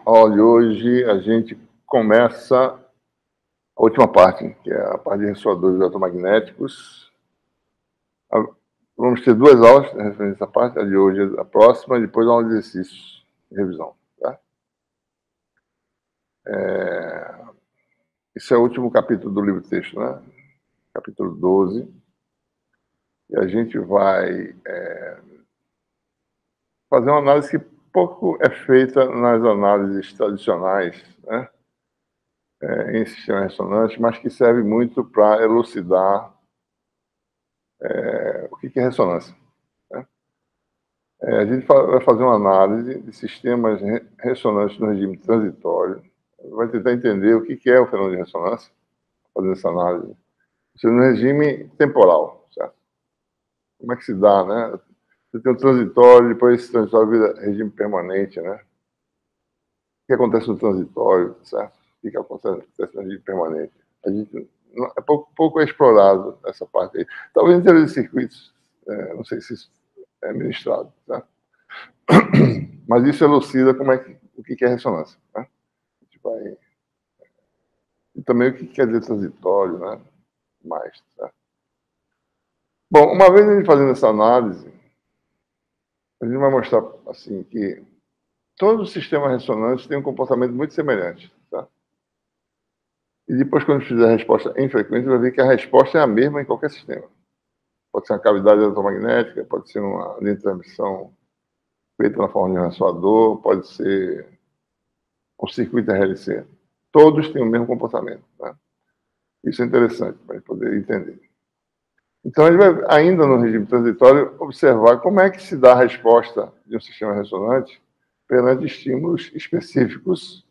Aula de hoje a gente começa a última parte, que é a parte de ressoadores eletromagnéticos. Vamos ter duas aulas referentes a essa parte, a de hoje a próxima, e depois a aula de exercícios de revisão. Tá? Esse é o último capítulo do livro-texto, né? Capítulo 12. E a gente vai fazer uma análise que pouco é feita nas análises tradicionais, né? Em sistema ressonante, mas que serve muito para elucidar o que é ressonância. Né? A gente vai fazer uma análise de sistemas ressonantes no regime transitório, vai tentar entender o que é o fenômeno de ressonância, fazendo essa análise, no regime temporal, certo? Como é que se dá, né? Você tem o transitório, depois esse transitório vira regime permanente, né? O que acontece no transitório, certo? O que acontece no regime permanente? A gente é pouco explorado essa parte aí. Talvez em teoria de circuitos, não sei se isso é ministrado, certo? Mas isso elucida o que é ressonância, né? A gente vai... E também o que quer dizer transitório, né? Mais, certo? Bom, uma vez a gente fazendo essa análise, a gente vai mostrar assim que todos os sistemas ressonantes têm um comportamento muito semelhante, tá? E depois, quando fizer a resposta em frequência, vai ver que a resposta é a mesma em qualquer sistema. Pode ser uma cavidade eletromagnética, pode ser uma linha de transmissão feita na forma de um ressoador, pode ser um circuito RLC. Todos têm o mesmo comportamento, né? Isso é interessante para a gente poder entender. Então, a gente vai, ainda no regime transitório, observar como é que se dá a resposta de um sistema ressonante perante estímulos específicos,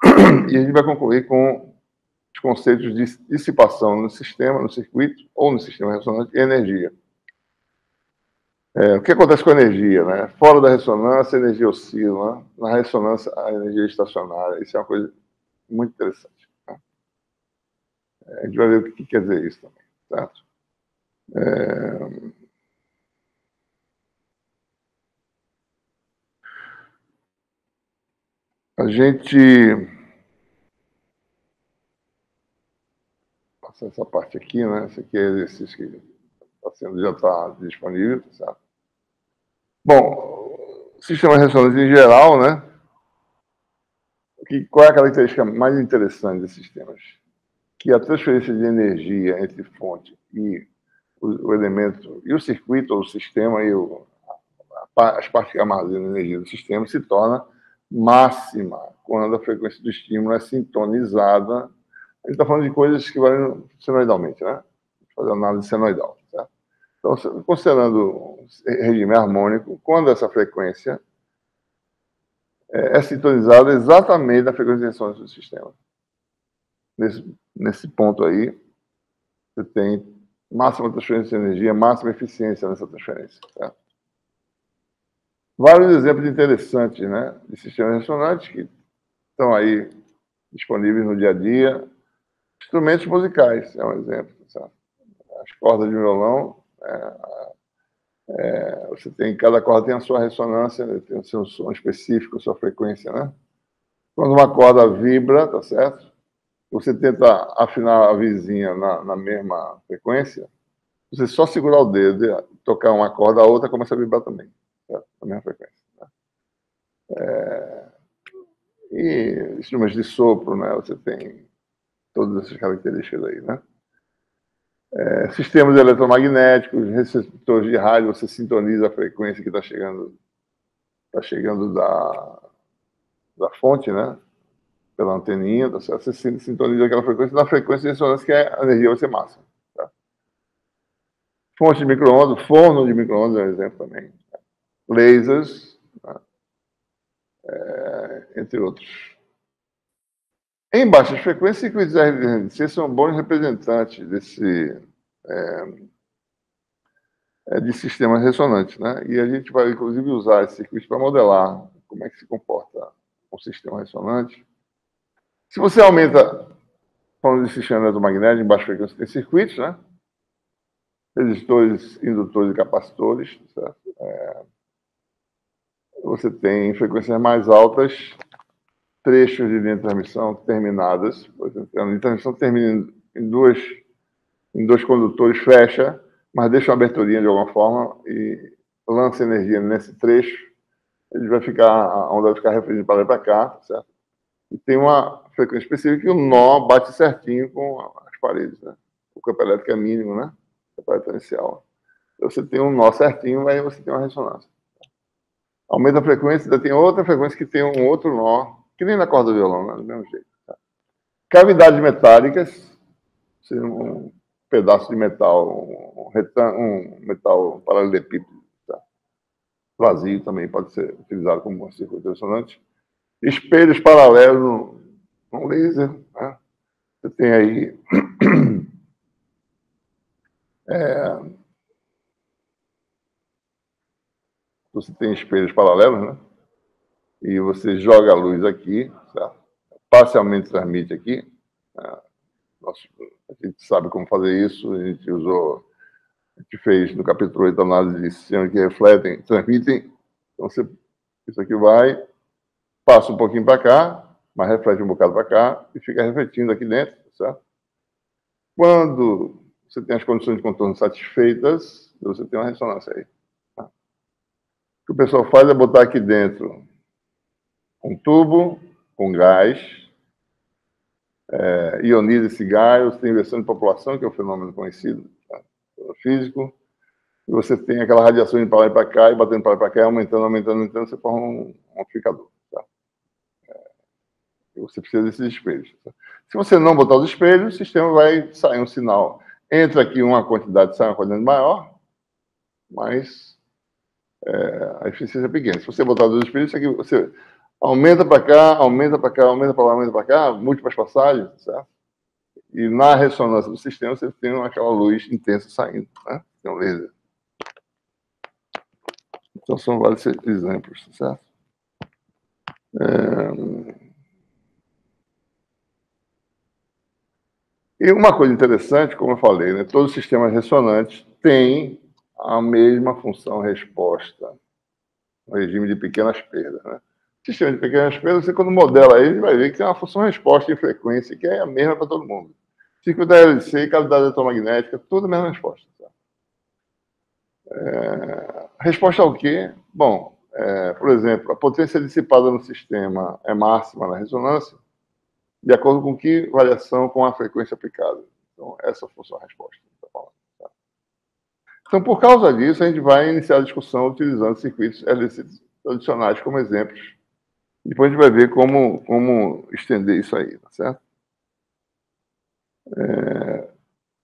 e a gente vai concluir com os conceitos de dissipação no sistema, no circuito, ou no sistema ressonante, e energia. O que acontece com a energia, né? Fora da ressonância, a energia oscila, né? Na ressonância, a energia é estacionária. Isso é uma coisa muito interessante. Né? A gente vai ver o que quer dizer isso também, certo? A gente... Passar essa parte aqui, né? Esse aqui é exercício que já está disponível, certo? Bom, sistema de ressonância em geral, né? Qual é a característica mais interessante desses sistemas? Que a transferência de energia entre fonte e o elemento, e o circuito, ou o sistema, e as partes que armazenam a energia do sistema se torna máxima quando a frequência do estímulo é sintonizada. A gente está falando de coisas que valem senoidalmente, né? Fazer análise senoidal, certo? Então, considerando regime harmônico, quando essa frequência é sintonizada exatamente na frequência de ressonância do sistema. Nesse ponto aí, você tem máxima transferência de energia, máxima eficiência nessa transferência, certo? Vários exemplos interessantes, né, de sistemas ressonantes que estão aí disponíveis no dia a dia. Instrumentos musicais é um exemplo, certo? As cordas de violão, você tem, cada corda tem a sua ressonância, tem o seu som específico, a sua frequência, né? Quando uma corda vibra, tá certo? Você tenta afinar a vizinha na mesma frequência, você só segurar o dedo e tocar uma corda, a outra começa a vibrar também, certo? Na mesma frequência. Né? E instrumentos de sopro, né? Você tem todas essas características aí, né? Sistemas eletromagnéticos, receptores de rádio, você sintoniza a frequência que está chegando da fonte, né? Pela anteninha, tá certo? Você sintoniza aquela frequência, na frequência de ressonância que a energia vai ser máxima. Tá? Fonte de micro-ondas, forno de micro-ondas é um exemplo também. Tá? Lasers, tá? Entre outros. Em baixas frequências, circuitos RDC são bons representantes de sistemas ressonantes, né? E a gente vai, inclusive, usar esse circuito para modelar como é que se comporta um sistema ressonante. Se você aumenta, falando de sistema eletromagnético, em baixa frequência, tem circuitos, né? Resistores, indutores e capacitores, certo? Você tem frequências mais altas, trechos de linha de transmissão terminadas, por exemplo, a linha de transmissão termina em dois condutores, fecha, mas deixa uma aberturinha de alguma forma e lança energia nesse trecho, ele vai ficar, a onda vai ficar refletindo para lá e para cá, certo? E tem uma frequência específica que o nó bate certinho com as paredes, né? O campo elétrico é mínimo, né? O campo potencial. Então, você tem um nó certinho, aí você tem uma ressonância. Aumenta a frequência, ainda tem outra frequência que tem um outro nó, que nem na corda do violão, né? Do mesmo jeito. Tá? Cavidades metálicas, um pedaço de metal, um metal paralelepípedo, tá? Vazio também pode ser utilizado como um circuito ressonante. Espelhos paralelos no laser, né? Você tem aí você tem espelhos paralelos, né? E você joga a luz aqui, certo? Parcialmente transmite aqui. A gente sabe como fazer isso, a gente fez no capítulo 8 análise de sistemas que refletem, transmitem. Então, isso aqui vai, passa um pouquinho para cá, mas reflete um bocado para cá e fica refletindo aqui dentro, certo? Quando você tem as condições de contorno satisfeitas, você tem uma ressonância aí. Tá? O que o pessoal faz é botar aqui dentro um tubo com gás, ioniza esse gás, você tem inversão de população, que é um fenômeno conhecido, tá? Físico, e você tem aquela radiação indo para lá e para cá, e batendo para lá e para cá, aumentando, aumentando, aumentando, você forma um amplificador. Tá? E você precisa desses espelhos. Tá? Se você não botar os espelhos, o sistema vai sair um sinal. Entra aqui uma quantidade, sai uma quantidade maior, mas a eficiência é pequena. Se você botar os espelhos, isso aqui você aumenta para cá, aumenta para cá, aumenta para lá, aumenta para cá, múltiplas passagens, certo? E na ressonância do sistema, você tem aquela luz intensa saindo, né? Tem um laser. Então, são vários exemplos, certo? E uma coisa interessante, como eu falei, né? Todos os sistemas ressonantes têm a mesma função-resposta, no regime de pequenas perdas, né? Sistema de pequenas perdas, você quando modela ele, vai ver que tem uma função-resposta em frequência que é a mesma para todo mundo. Ciclo da LC, cavidade eletromagnética, tudo a mesma resposta. Tá? Resposta ao quê? Bom, por exemplo, a potência dissipada no sistema é máxima na ressonância, de acordo com que variação com a frequência aplicada. Então, essa função a resposta. Tá? Então, por causa disso, a gente vai iniciar a discussão utilizando circuitos LC tradicionais como exemplos. Depois a gente vai ver como estender isso aí, tá certo?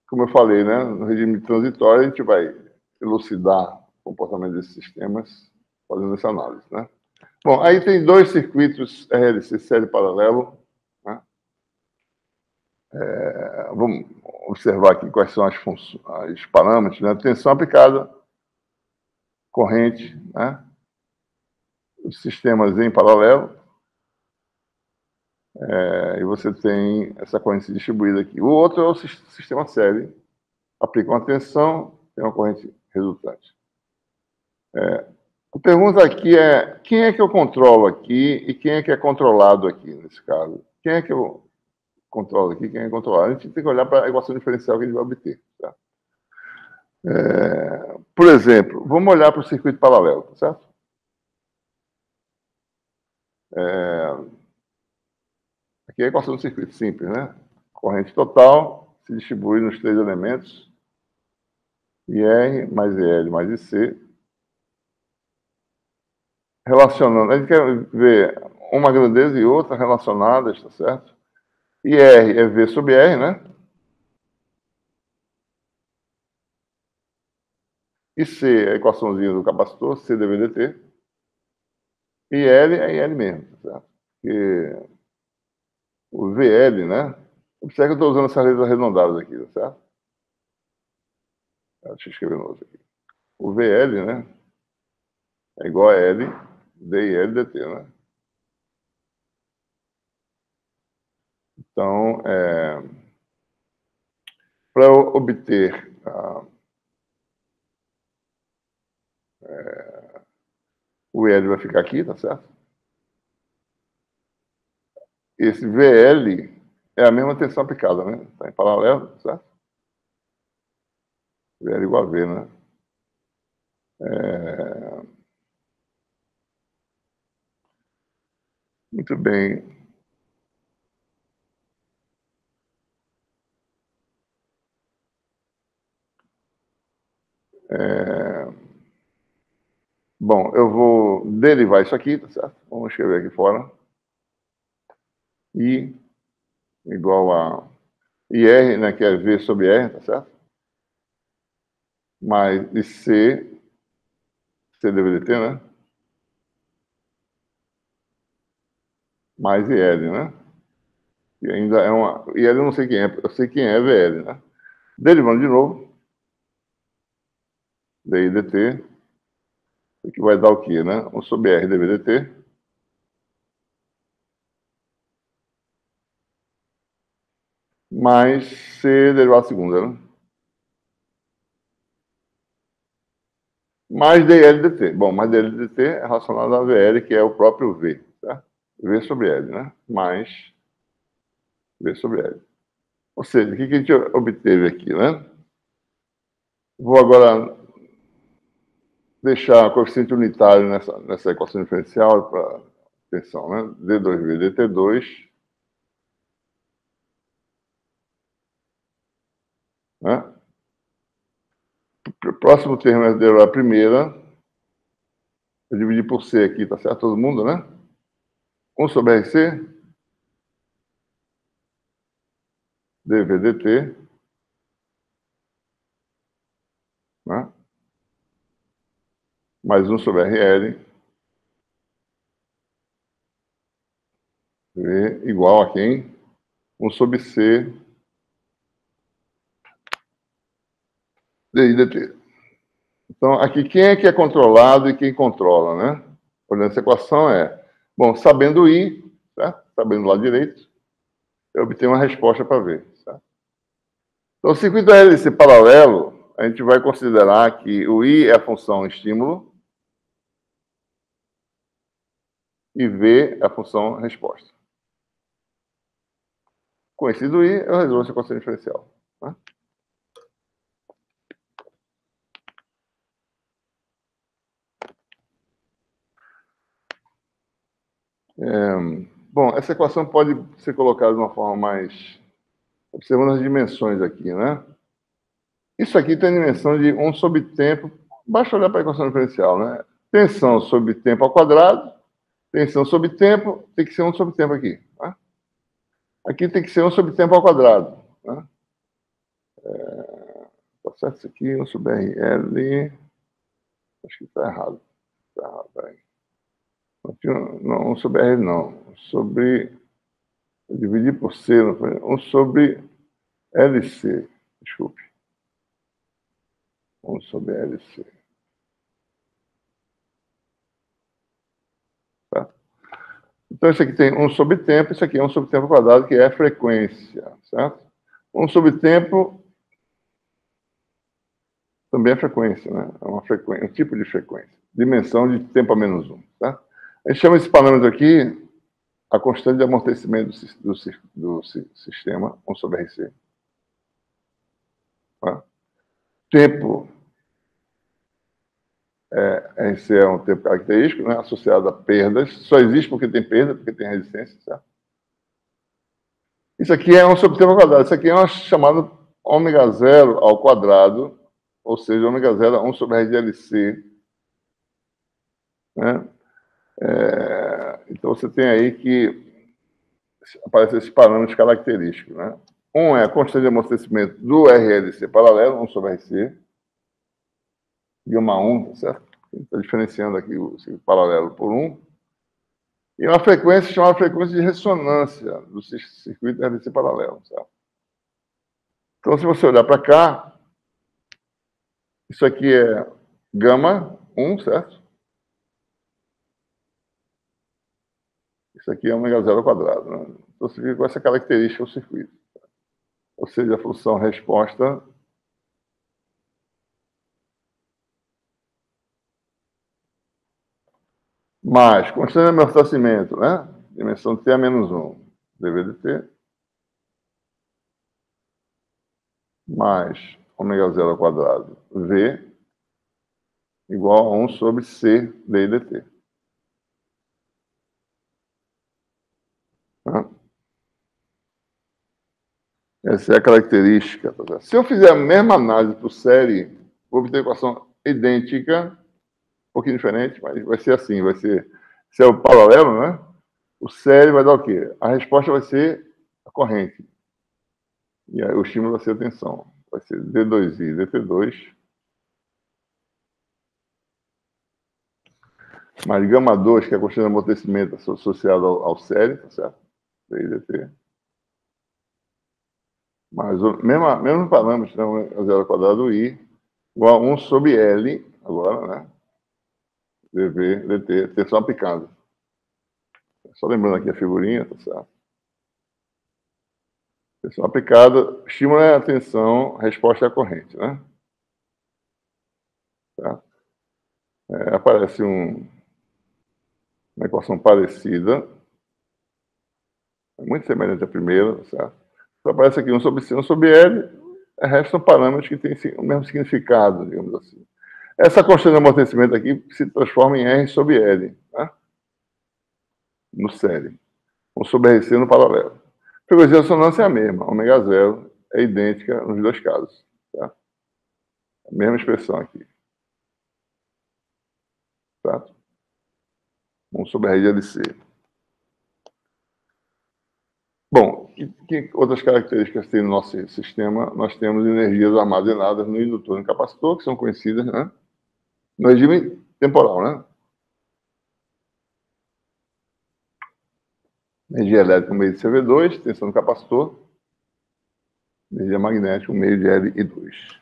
Como eu falei, né, no regime transitório, a gente vai elucidar o comportamento desses sistemas fazendo essa análise, né? Bom, aí tem dois circuitos RLC série paralelo, né? Vamos observar aqui quais são os parâmetros, né? Tensão aplicada, corrente, né? Os sistemas em paralelo, e você tem essa corrente distribuída aqui. O outro é o sistema série, aplica uma tensão, tem uma corrente resultante. A pergunta aqui é, quem é que eu controlo aqui e quem é que é controlado aqui, nesse caso? Quem é que eu controlo aqui, quem é controlado? A gente tem que olhar para a equação diferencial que a gente vai obter. Tá? Por exemplo, vamos olhar para o circuito paralelo, tá certo? Aqui é a equação do circuito simples, né? Corrente total se distribui nos três elementos, IR mais EL mais IC, relacionando. A gente quer ver uma grandeza e outra relacionadas, tá certo? IR é V sobre R, né? E C é a equaçãozinha do capacitor, C dv dt. E L é L mesmo, tá certo? Porque o VL, né? Observe que eu estou usando essas letras arredondadas aqui, tá certo? Deixa eu escrever no outro aqui. O VL, né? É igual a L, D e L dt, né? Então, para obter o L vai ficar aqui, tá certo? esse VL é a mesma tensão aplicada, né? Está em paralelo, certo? VL igual a V, né? Muito bem. Bom, eu vou derivar isso aqui, tá certo? Vamos escrever aqui fora. I igual a IR, né, que é V sobre R, tá certo? Mais C dv dt, né? Mais IL, né? E ainda é uma... IL eu não sei quem é, eu sei quem é VL, né? Derivando de novo, DI dt, que vai dar o quê, né? 1 sobre R dv dt, mais C derivada segunda, né? Mais dl dt. Bom, mais dl dt é relacionado a VL, que é o próprio V, tá? V sobre L, né? Mais V sobre L. Ou seja, o que a gente obteve aqui, né? Vou agora deixar coeficiente unitário nessa equação diferencial para tensão, né? D2V dt2, né? O próximo termo é a primeira. Eu dividi por C aqui, tá certo? Todo mundo, né? 1 sobre RC, dv dt, né? Mais 1 sobre RL, V igual a quem? 1 sobre C, di dt. Então, aqui, quem é que é controlado e quem controla, né? Olhando essa equação bom, sabendo I, certo? Sabendo o lado direito, eu obtenho uma resposta para V, certo? Então, o circuito RLC paralelo, a gente vai considerar que o I é a função estímulo e V é a função resposta. Conhecido I, eu resolvo essa equação diferencial, né? Bom, essa equação pode ser colocada de uma forma mais... Observando as dimensões aqui, né? Isso aqui tem a dimensão de 1 sobre tempo. Basta olhar para a equação diferencial, né? Tensão sobre tempo ao quadrado. Tensão sobre tempo tem que ser 1 sobre tempo aqui, né? Aqui tem que ser 1 sobre tempo ao quadrado, né? Tá certo isso aqui, 1 sobre RL. Acho que está errado. Está errado, peraí. Não, 1 sobre R não. Sobre... Eu dividi por C, não foi? 1 sobre LC. Desculpe. 1 sobre LC. Tá? Então, isso aqui tem 1 sobre tempo, isso aqui é 1 sobre tempo quadrado, que é a frequência, certo? 1 sobre tempo também é frequência, né? É uma frequência, um tipo de frequência. Dimensão de tempo a menos 1, tá? A gente chama esse parâmetro aqui a constante de amortecimento do sistema, 1 sobre RC. Tá? Tempo, RC é um tempo característico, né? Associado a perdas. Só existe porque tem perda, porque tem resistência, certo? Isso aqui é 1 sobre tempo ao quadrado. Isso aqui é uma chamada ômega zero ao quadrado, ou seja, ômega zero é 1 sobre R de LC. Né? Então, você tem aí que aparecem esses parâmetros característicos. Né? Um é a constante de amortecimento do RLC paralelo, 1 sobre RC, gama 1, tá certo? Está diferenciando aqui o paralelo por 1. E uma frequência chamada frequência de ressonância do circuito RLC paralelo, certo? Então, se você olhar para cá, isso aqui é gama 1, certo? Isso aqui é ômega zero ao quadrado. Né? Então, você fica com essa característica do circuito. Ou seja, a função resposta mais constante de amortecimento, né? Dimensão T a menos 1. dV/dt, mais ômega zero ao quadrado V igual a 1 sobre C d dt. Essa é a característica. Tá? Se eu fizer a mesma análise para o série, vou obter a equação idêntica, um pouquinho diferente, mas vai ser assim, vai ser, se é o paralelo, né? O série vai dar o quê? A resposta vai ser a corrente. E aí o estímulo vai ser a tensão. Vai ser D2i, dt2, mais gama 2, que é a constante de amortecimento associada ao série, tá certo? dt. Mas o mesmo parâmetro, então, zero ao quadrado i, igual a 1 sobre L, agora, né? dV, dt, tensão aplicada. Só lembrando aqui a figurinha, tá certo? Tensão aplicada, estímulo é a tensão, resposta é a corrente, né? Tá? Aparece uma equação parecida, muito semelhante à primeira, tá certo? Então, aparece aqui 1 sobre C, 1 sobre L, o resto são parâmetros que têm o mesmo significado, digamos assim. Essa constante de amortecimento aqui se transforma em R sobre L, né? No série. 1 sobre RC no paralelo. A frequência de ressonância é a mesma, ômega zero é idêntica nos dois casos. Tá? A mesma expressão aqui. Tá? 1 sobre R de LC. Bom, que outras características tem no nosso sistema? Nós temos energias armazenadas no indutor e no capacitor, que são conhecidas, né? No regime temporal, né? Energia elétrica, meio de CV2, tensão do capacitor. Energia magnética, meio de Li2.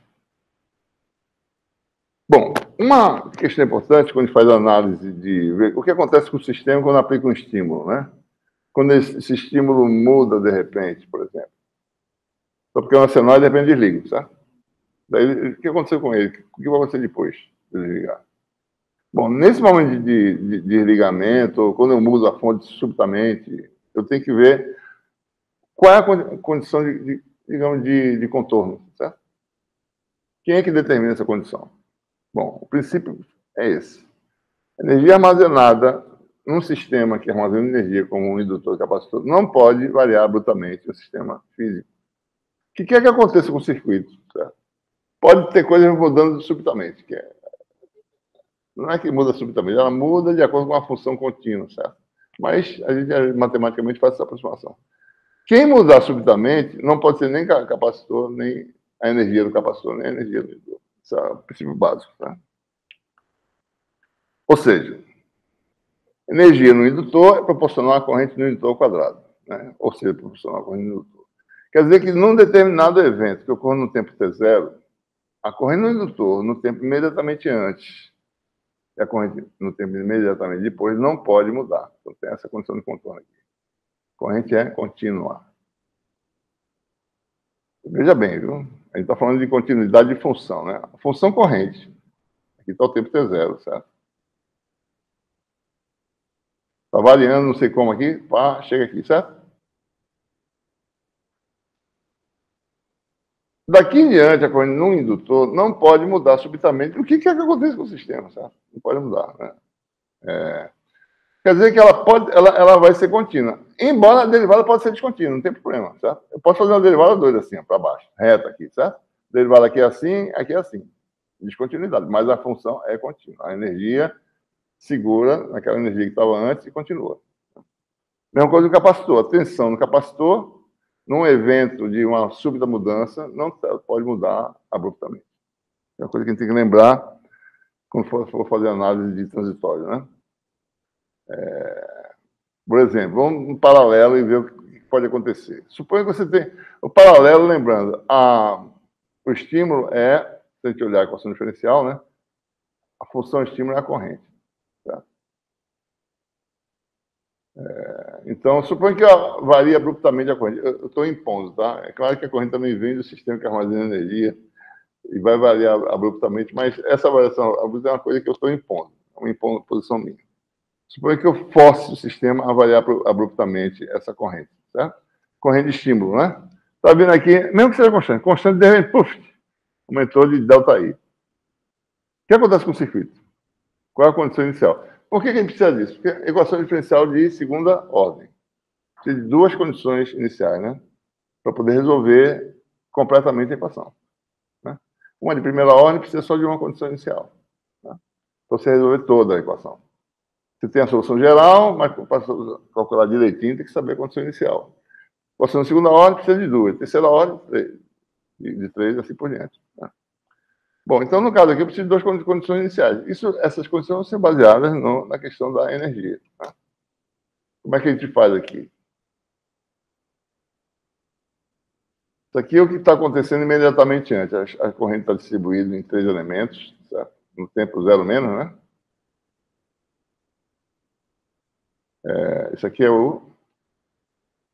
Bom, uma questão importante quando a gente faz a análise de ver o que acontece com o sistema quando aplica um estímulo, né? Quando esse estímulo muda de repente, por exemplo. Só porque é um senoide, de repente desliga, certo? Daí, o que aconteceu com ele? O que vai acontecer depois de desligar? Bom, nesse momento de desligamento, ou quando eu mudo a fonte subitamente, eu tenho que ver qual é a condição digamos, de contorno, certo? Quem é que determina essa condição? Bom, o princípio é esse. Energia armazenada num sistema que armazena energia, como um indutor e capacitor, não pode variar abruptamente no sistema físico. O que quer que aconteça com o circuito? Certo? Pode ter coisas mudando subitamente. Não é que muda subitamente, ela muda de acordo com uma função contínua, certo? Mas a gente matematicamente faz essa aproximação. Quem mudar subitamente não pode ser nem capacitor, nem a energia do capacitor, nem a energia do indutor. Esse é o princípio básico, tá? Ou seja, energia no indutor é proporcional à corrente no indutor ao quadrado, né? Ou seja, proporcional à corrente no indutor. Quer dizer que num determinado evento que ocorre no tempo t0, a corrente no indutor, no tempo imediatamente antes, e a corrente no tempo imediatamente depois, não pode mudar. Então tem essa condição de contorno aqui. A corrente é contínua. Veja bem, viu? A gente está falando de continuidade de função, né? A função corrente. Aqui está o tempo t0, certo? Está variando, não sei como aqui, pá, chega aqui, certo? Daqui em diante, a corrente no indutor não pode mudar subitamente. O que é que acontece com o sistema, certo? Não pode mudar, né? Quer dizer que ela vai ser contínua. Embora a derivada pode ser descontínua, não tem problema, certo? Eu posso fazer uma derivada doida assim, para baixo, reta aqui, certo? Derivada aqui é assim. Descontinuidade, mas a função é contínua. A energia segura naquela energia que estava antes e continua. Mesma coisa do capacitor. A tensão no capacitor, num evento de uma súbita mudança, não pode mudar abruptamente. É uma coisa que a gente tem que lembrar quando for fazer análise de transitório, né? Por exemplo, vamos no paralelo e ver o que pode acontecer. Suponha que você tem o paralelo, lembrando, o estímulo se a gente olhar a equação diferencial, né? A função estímulo é a corrente. Tá? Então, suponha que varia abruptamente a corrente. Eu estou impondo, tá? É claro que a corrente também vem do sistema que armazena energia e vai variar abruptamente, mas essa variação abrupta é uma coisa que eu estou impondo, uma posição minha. Suponha que eu force o sistema a variar abruptamente essa corrente, certo? Corrente de estímulo, né? Está vendo aqui, mesmo que seja constante, de repente, puf, aumentou de ΔI. O que acontece com o circuito? Qual é a condição inicial? Por que a gente precisa disso? Porque é equação diferencial de segunda ordem. Precisa de duas condições iniciais, né? Para poder resolver completamente a equação. Né? Uma de primeira ordem precisa só de uma condição inicial. Né? Para você resolver toda a equação. Você tem a solução geral, mas para calcular direitinho tem que saber a condição inicial. Equação de segunda ordem precisa de duas. Terceira ordem, de três, assim por diante. Né? Bom, então no caso aqui eu preciso de duas condições iniciais. Essas condições vão ser baseadas na questão da energia. Né? Como é que a gente faz aqui? Isso aqui é o que está acontecendo imediatamente antes. A corrente está distribuída em 3 elementos, certo? No tempo zero menos, né? Isso aqui é o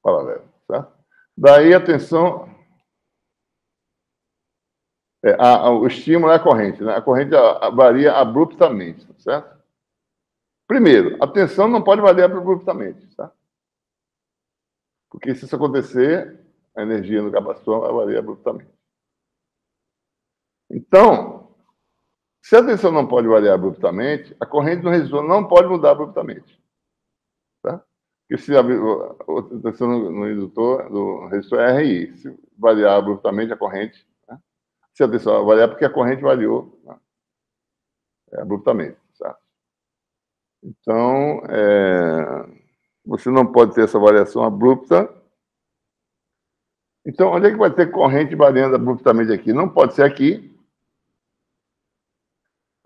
paralelo, certo? Daí a tensão... o estímulo é a corrente, né? A corrente varia abruptamente, certo? Primeiro, a tensão não pode variar abruptamente, certo? Porque se isso acontecer, a energia no capacitor vai variar abruptamente. Então, se a tensão não pode variar abruptamente, a corrente no resistor não pode mudar abruptamente. Tá? Porque se a tensão no indutor, no resistor é RI, se variar abruptamente a corrente, né? Se a tensão variar, porque a corrente variou, né? Abruptamente. Certo? Então, você não pode ter essa variação abrupta. Então, onde é que vai ter corrente variando abruptamente aqui? Não pode ser aqui.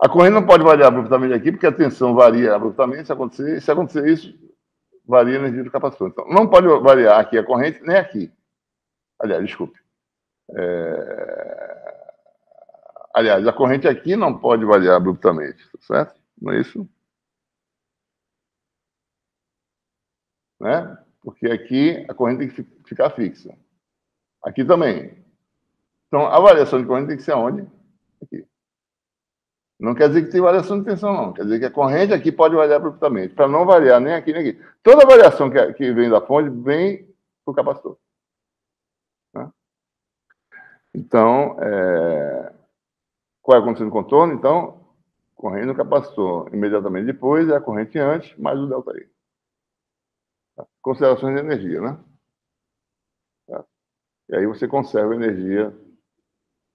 A corrente não pode variar abruptamente aqui, porque a tensão varia abruptamente. Se acontecer isso, varia a energia do capacitor. Então, não pode variar aqui a corrente, nem aqui. Aliás, desculpe. Aliás, a corrente aqui não pode variar abruptamente, certo? Não é isso? Né? Porque aqui a corrente tem que ficar fixa. Aqui também. Então, a variação de corrente tem que ser aonde? Aqui. Não quer dizer que tem variação de tensão, não. Quer dizer que a corrente aqui pode variar abruptamente. Para não variar nem aqui, nem aqui. Toda variação que vem da fonte vem para o capacitor. Né? Então, qual é a condição de contorno? Então, corrente no capacitor imediatamente depois é a corrente antes, mais o ΔI. Tá? Considerações de energia, né? Tá? E aí você conserva energia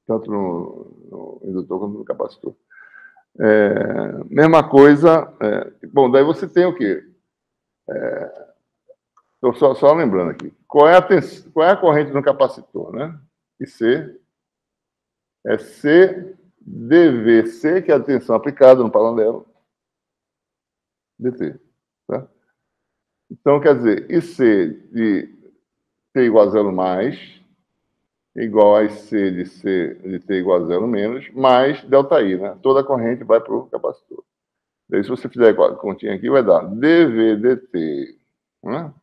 tanto no indutor quanto no capacitor. Mesma coisa... bom, daí você tem o quê? Estou só lembrando aqui. Qual é a corrente no capacitor, né? IC é C dVc, que é a tensão aplicada no paralelo, dt. Tá? Então, quer dizer, IC de T igual a 0 mais, igual a IC de T igual a 0 menos, mais ΔI, né? Toda a corrente vai para o capacitor. Daí, se você fizer a continha aqui, vai dar dV dt, né?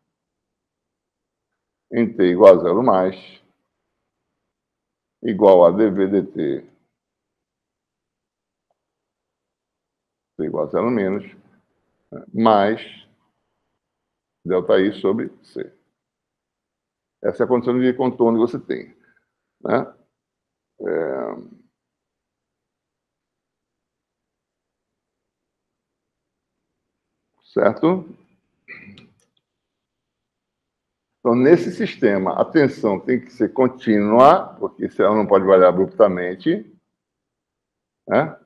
Em T igual a 0 mais, igual a dV dt, T igual a 0 menos, mais ΔI sobre C. Essa é a condição de contorno que você tem. Né? Certo? Então, nesse sistema, a tensão tem que ser contínua, porque ela não pode variar abruptamente. Né?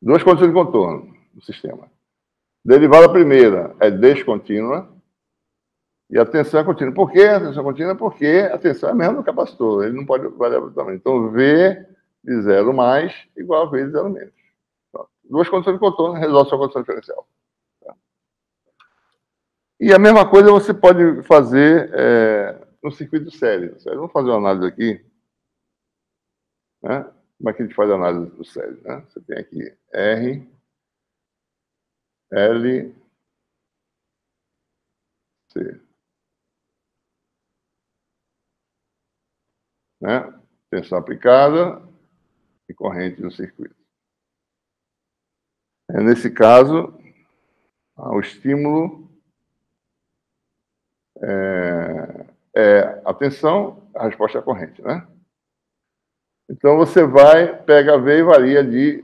Duas condições de contorno do sistema. Derivada primeira é descontínua e a tensão é contínua. Por que a tensão é contínua? Porque a tensão é mesmo do capacitor, ele não pode variar abruptamente. Então, V de 0 mais igual a V de 0 menos. Então, duas condições de contorno resolve sua condição diferencial. E a mesma coisa você pode fazer no circuito série. Vamos fazer uma análise aqui. Né? Como é que a gente faz a análise do série? Né? Você tem aqui R, L, C. Né? Tensão aplicada e corrente do circuito. Nesse caso, o estímulo é a tensão, a resposta é a corrente, né? Então, você vai, pega V e varia de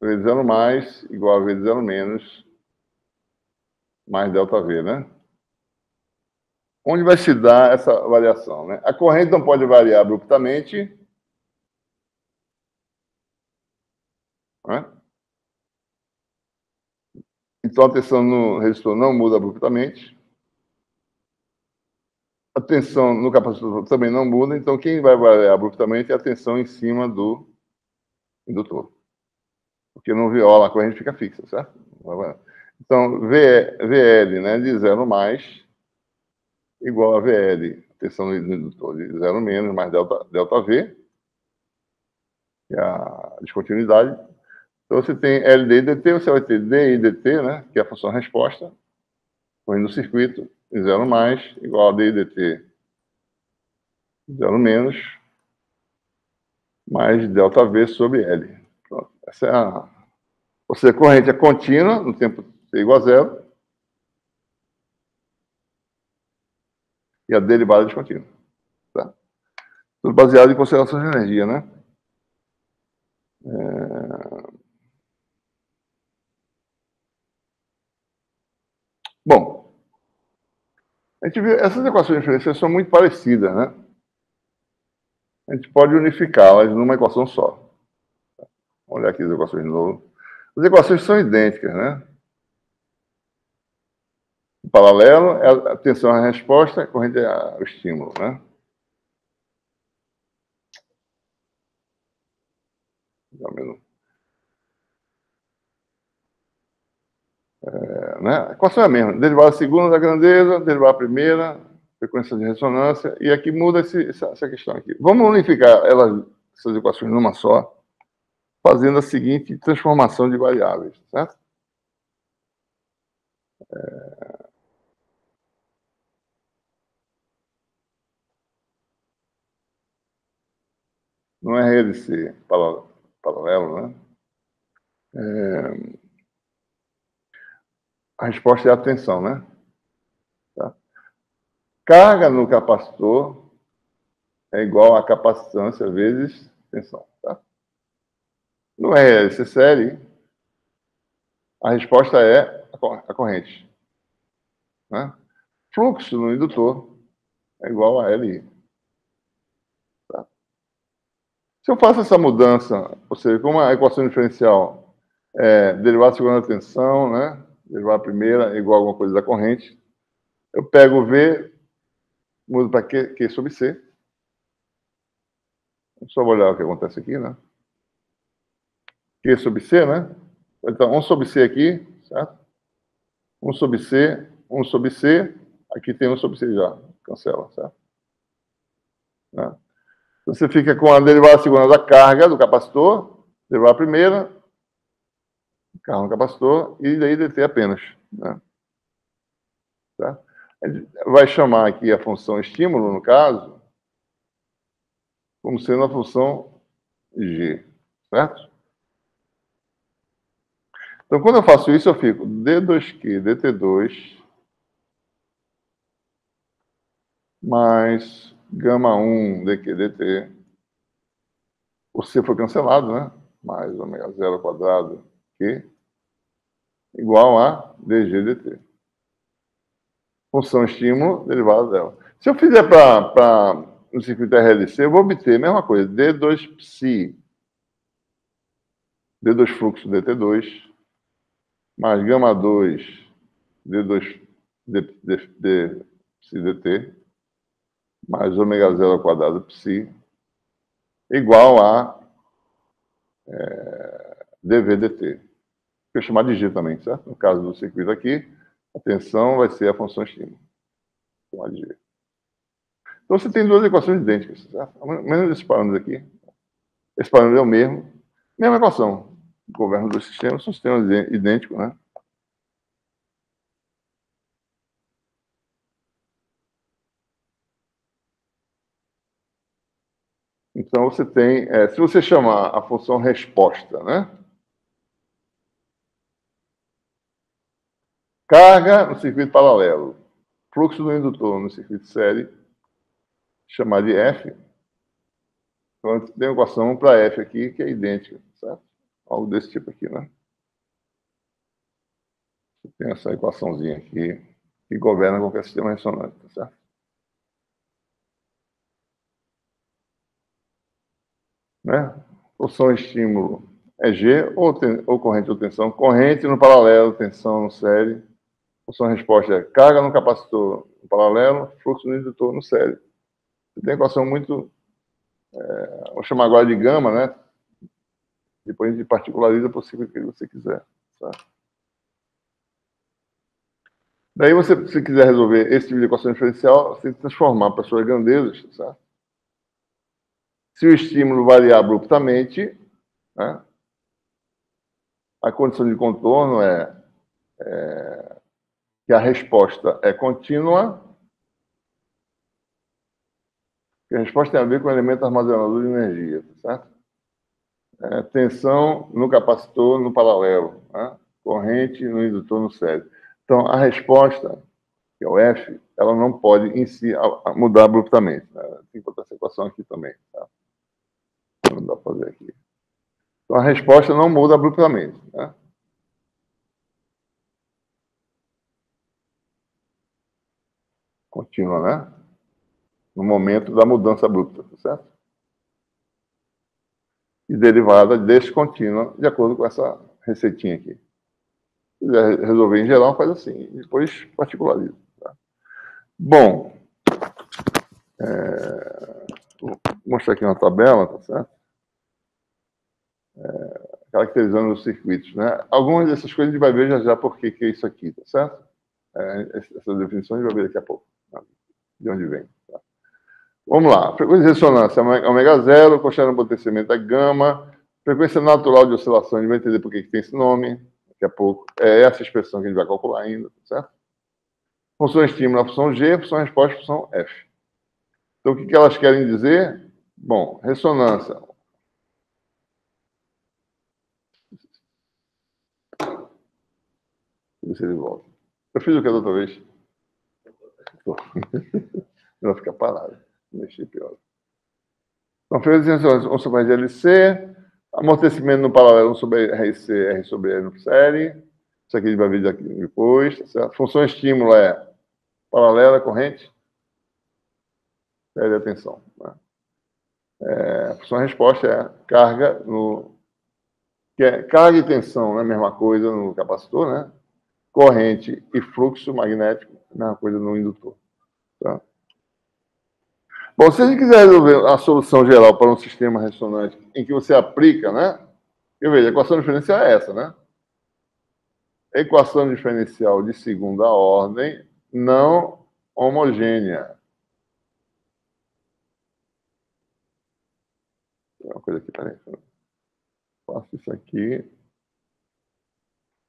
V de 0 mais igual a V de 0 menos mais ΔV, né? Onde vai se dar essa variação, né? A corrente não pode variar abruptamente, né? Então, a tensão no resistor não muda abruptamente. A tensão no capacitor também não muda, então quem vai variar abruptamente é a tensão em cima do indutor. Porque no viola a corrente fica fixa, certo? Então, VL, né, de 0 mais igual a VL, tensão do indutor de 0 menos mais ΔV, que é a descontinuidade. Então, você tem LD e DT, você vai ter D e DT, né, que é a função resposta, correndo no circuito, de 0 mais igual a D e DT 0 menos mais ΔV sobre L. Pronto. Essa é a... Ou seja, a corrente é contínua, no tempo t igual a 0, e a derivada é descontínua. Tá? Tudo baseado em considerações de energia, né? Bom, a gente vê, essas equações diferenciais são muito parecidas, né? A gente pode unificá-las numa equação só. Vamos olhar aqui as equações de novo. As equações são idênticas, né? O paralelo é a tensão à resposta, a corrente é o estímulo, né? Né? A equação é a mesma. Derivada segunda da grandeza, derivada primeira, frequência de ressonância, e aqui muda essa questão aqui. Vamos unificar essas equações numa só, fazendo a seguinte transformação de variáveis, certo? Não é RLC paralelo, né? A resposta é a tensão, né? Tá? Carga no capacitor é igual a capacitância vezes tensão, tá? No RLC série, a resposta é a corrente, né? Fluxo no indutor é igual a LI. Tá? Se eu faço essa mudança, ou seja, como a equação diferencial é derivada da segunda tensão, né? Derivada primeira é igual a alguma coisa da corrente, eu pego o V, mudo para Q sobre C. Só vou olhar o que acontece aqui, né? Q sobre C, né? Então, 1 sobre C aqui, certo? 1 sobre C, 1 sobre C, aqui tem 1 sobre C já, cancela, certo? Né? Você fica com a derivada segunda da carga do capacitor, derivada primeira, carga no capacitor, e daí dt apenas. Né? Tá? A gente vai chamar aqui a função estímulo, no caso, como sendo a função g, certo? Então, quando eu faço isso, eu fico d2q dt2 mais γ1 dq dt. O c foi cancelado, né? Mais ômega 0 ao quadrado q igual a dg dt. Função estímulo derivada dela. Se eu fizer no circuito RLC, eu vou obter a mesma coisa, d2 d2 fluxo dt2 mais γ2 d2 psi dt mais ômega 0 ao quadrado psi igual a dv dt. Vou chamar de G também, certo? No caso do circuito aqui, a tensão vai ser a função estímulo. Vou chamar de G. Então você tem duas equações idênticas, certo? Menos esses parâmetros aqui. Esse parâmetro é o mesmo. Mesma equação. Governo dos sistemas são sistemas idênticos, né? Então você tem, se você chamar a função resposta, né? Carga no circuito paralelo, fluxo do indutor no circuito série, chamar de f. Então, tem uma equação para f aqui que é idêntica, certo? Algo desse tipo aqui, né? Tem essa equaçãozinha aqui que governa qualquer sistema ressonante, tá certo? Né? Função estímulo é G, ou corrente ou tensão. Corrente no paralelo, tensão no série. Função resposta é carga no capacitor no paralelo, fluxo no indutor no série. Você tem equação muito... vou chamar agora de gama, né? Depois a gente particulariza por cima que você quiser. Tá? Daí, se quiser resolver esse tipo de equação diferencial, você tem que transformar para suas grandezas. Tá? Se o estímulo variar abruptamente, né, a condição de contorno é que a resposta é contínua, que a resposta tem a ver com o elemento armazenador de energia, certo? Tensão no capacitor no paralelo, né? Corrente no indutor no série. Então, a resposta, que é o F, ela não pode em si mudar abruptamente. Né? Tem que botar essa equação aqui também. Tá? Não dá para fazer aqui. Então, a resposta não muda abruptamente. Né? Contínua, né? No momento da mudança abrupta, tá certo? E derivada descontínua, de acordo com essa receitinha aqui. Se quiser resolver em geral, faz assim, e depois particulariza. Tá? Bom, vou mostrar aqui uma tabela, tá certo? Caracterizando os circuitos, né? Algumas dessas coisas a gente vai ver já por que é isso aqui, tá certo? Essas definições a gente vai ver daqui a pouco, tá? De onde vem. Tá? Vamos lá. Frequência de ressonância é ômega zero, constante de amortecimento é gama, frequência natural de oscilação, a gente vai entender por que tem esse nome daqui a pouco. É essa expressão que a gente vai calcular ainda, tá certo? Função estímulo, a função G, função resposta, a função F. Então, o que elas querem dizer? Bom, ressonância. Deixa ele volta. Eu fiz o que da outra vez? Não vai ficar parado. Mexer pior. Então, frequência de ressonância 1 sobre RLC, amortecimento no paralelo 1 sobre RC, R sobre R no série. Isso aqui a gente vai ver daqui depois, tá certo? Função estímulo é paralela, corrente, série e tensão. Né? A função resposta é carga no... que é carga e tensão, né? Mesma coisa no capacitor, né? Corrente e fluxo magnético, mesma coisa no indutor. Tá? Bom, se a gente quiser resolver a solução geral para um sistema ressonante em que você aplica, né? Eu vejo, a equação diferencial é essa, né? Equação diferencial de segunda ordem não homogênea. Tem uma coisa aqui, peraí. Faço isso aqui.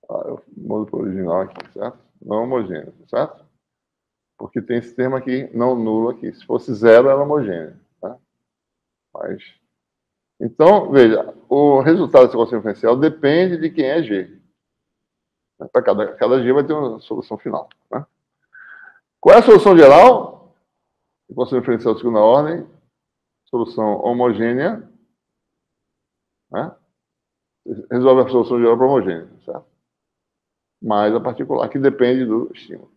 Eu mudo para o original aqui, certo? Não homogênea, certo? Porque tem esse termo aqui, não nulo aqui. Se fosse zero, era homogênea. Tá? Mas... Então, veja, o resultado dessa equação diferencial depende de quem é G. Para cada G vai ter uma solução final. Né? Qual é a solução geral? Equação diferencial de segunda ordem. Solução homogênea. Né? Resolve a solução geral para homogênea. Certo? Mais a particular, que depende do estímulo.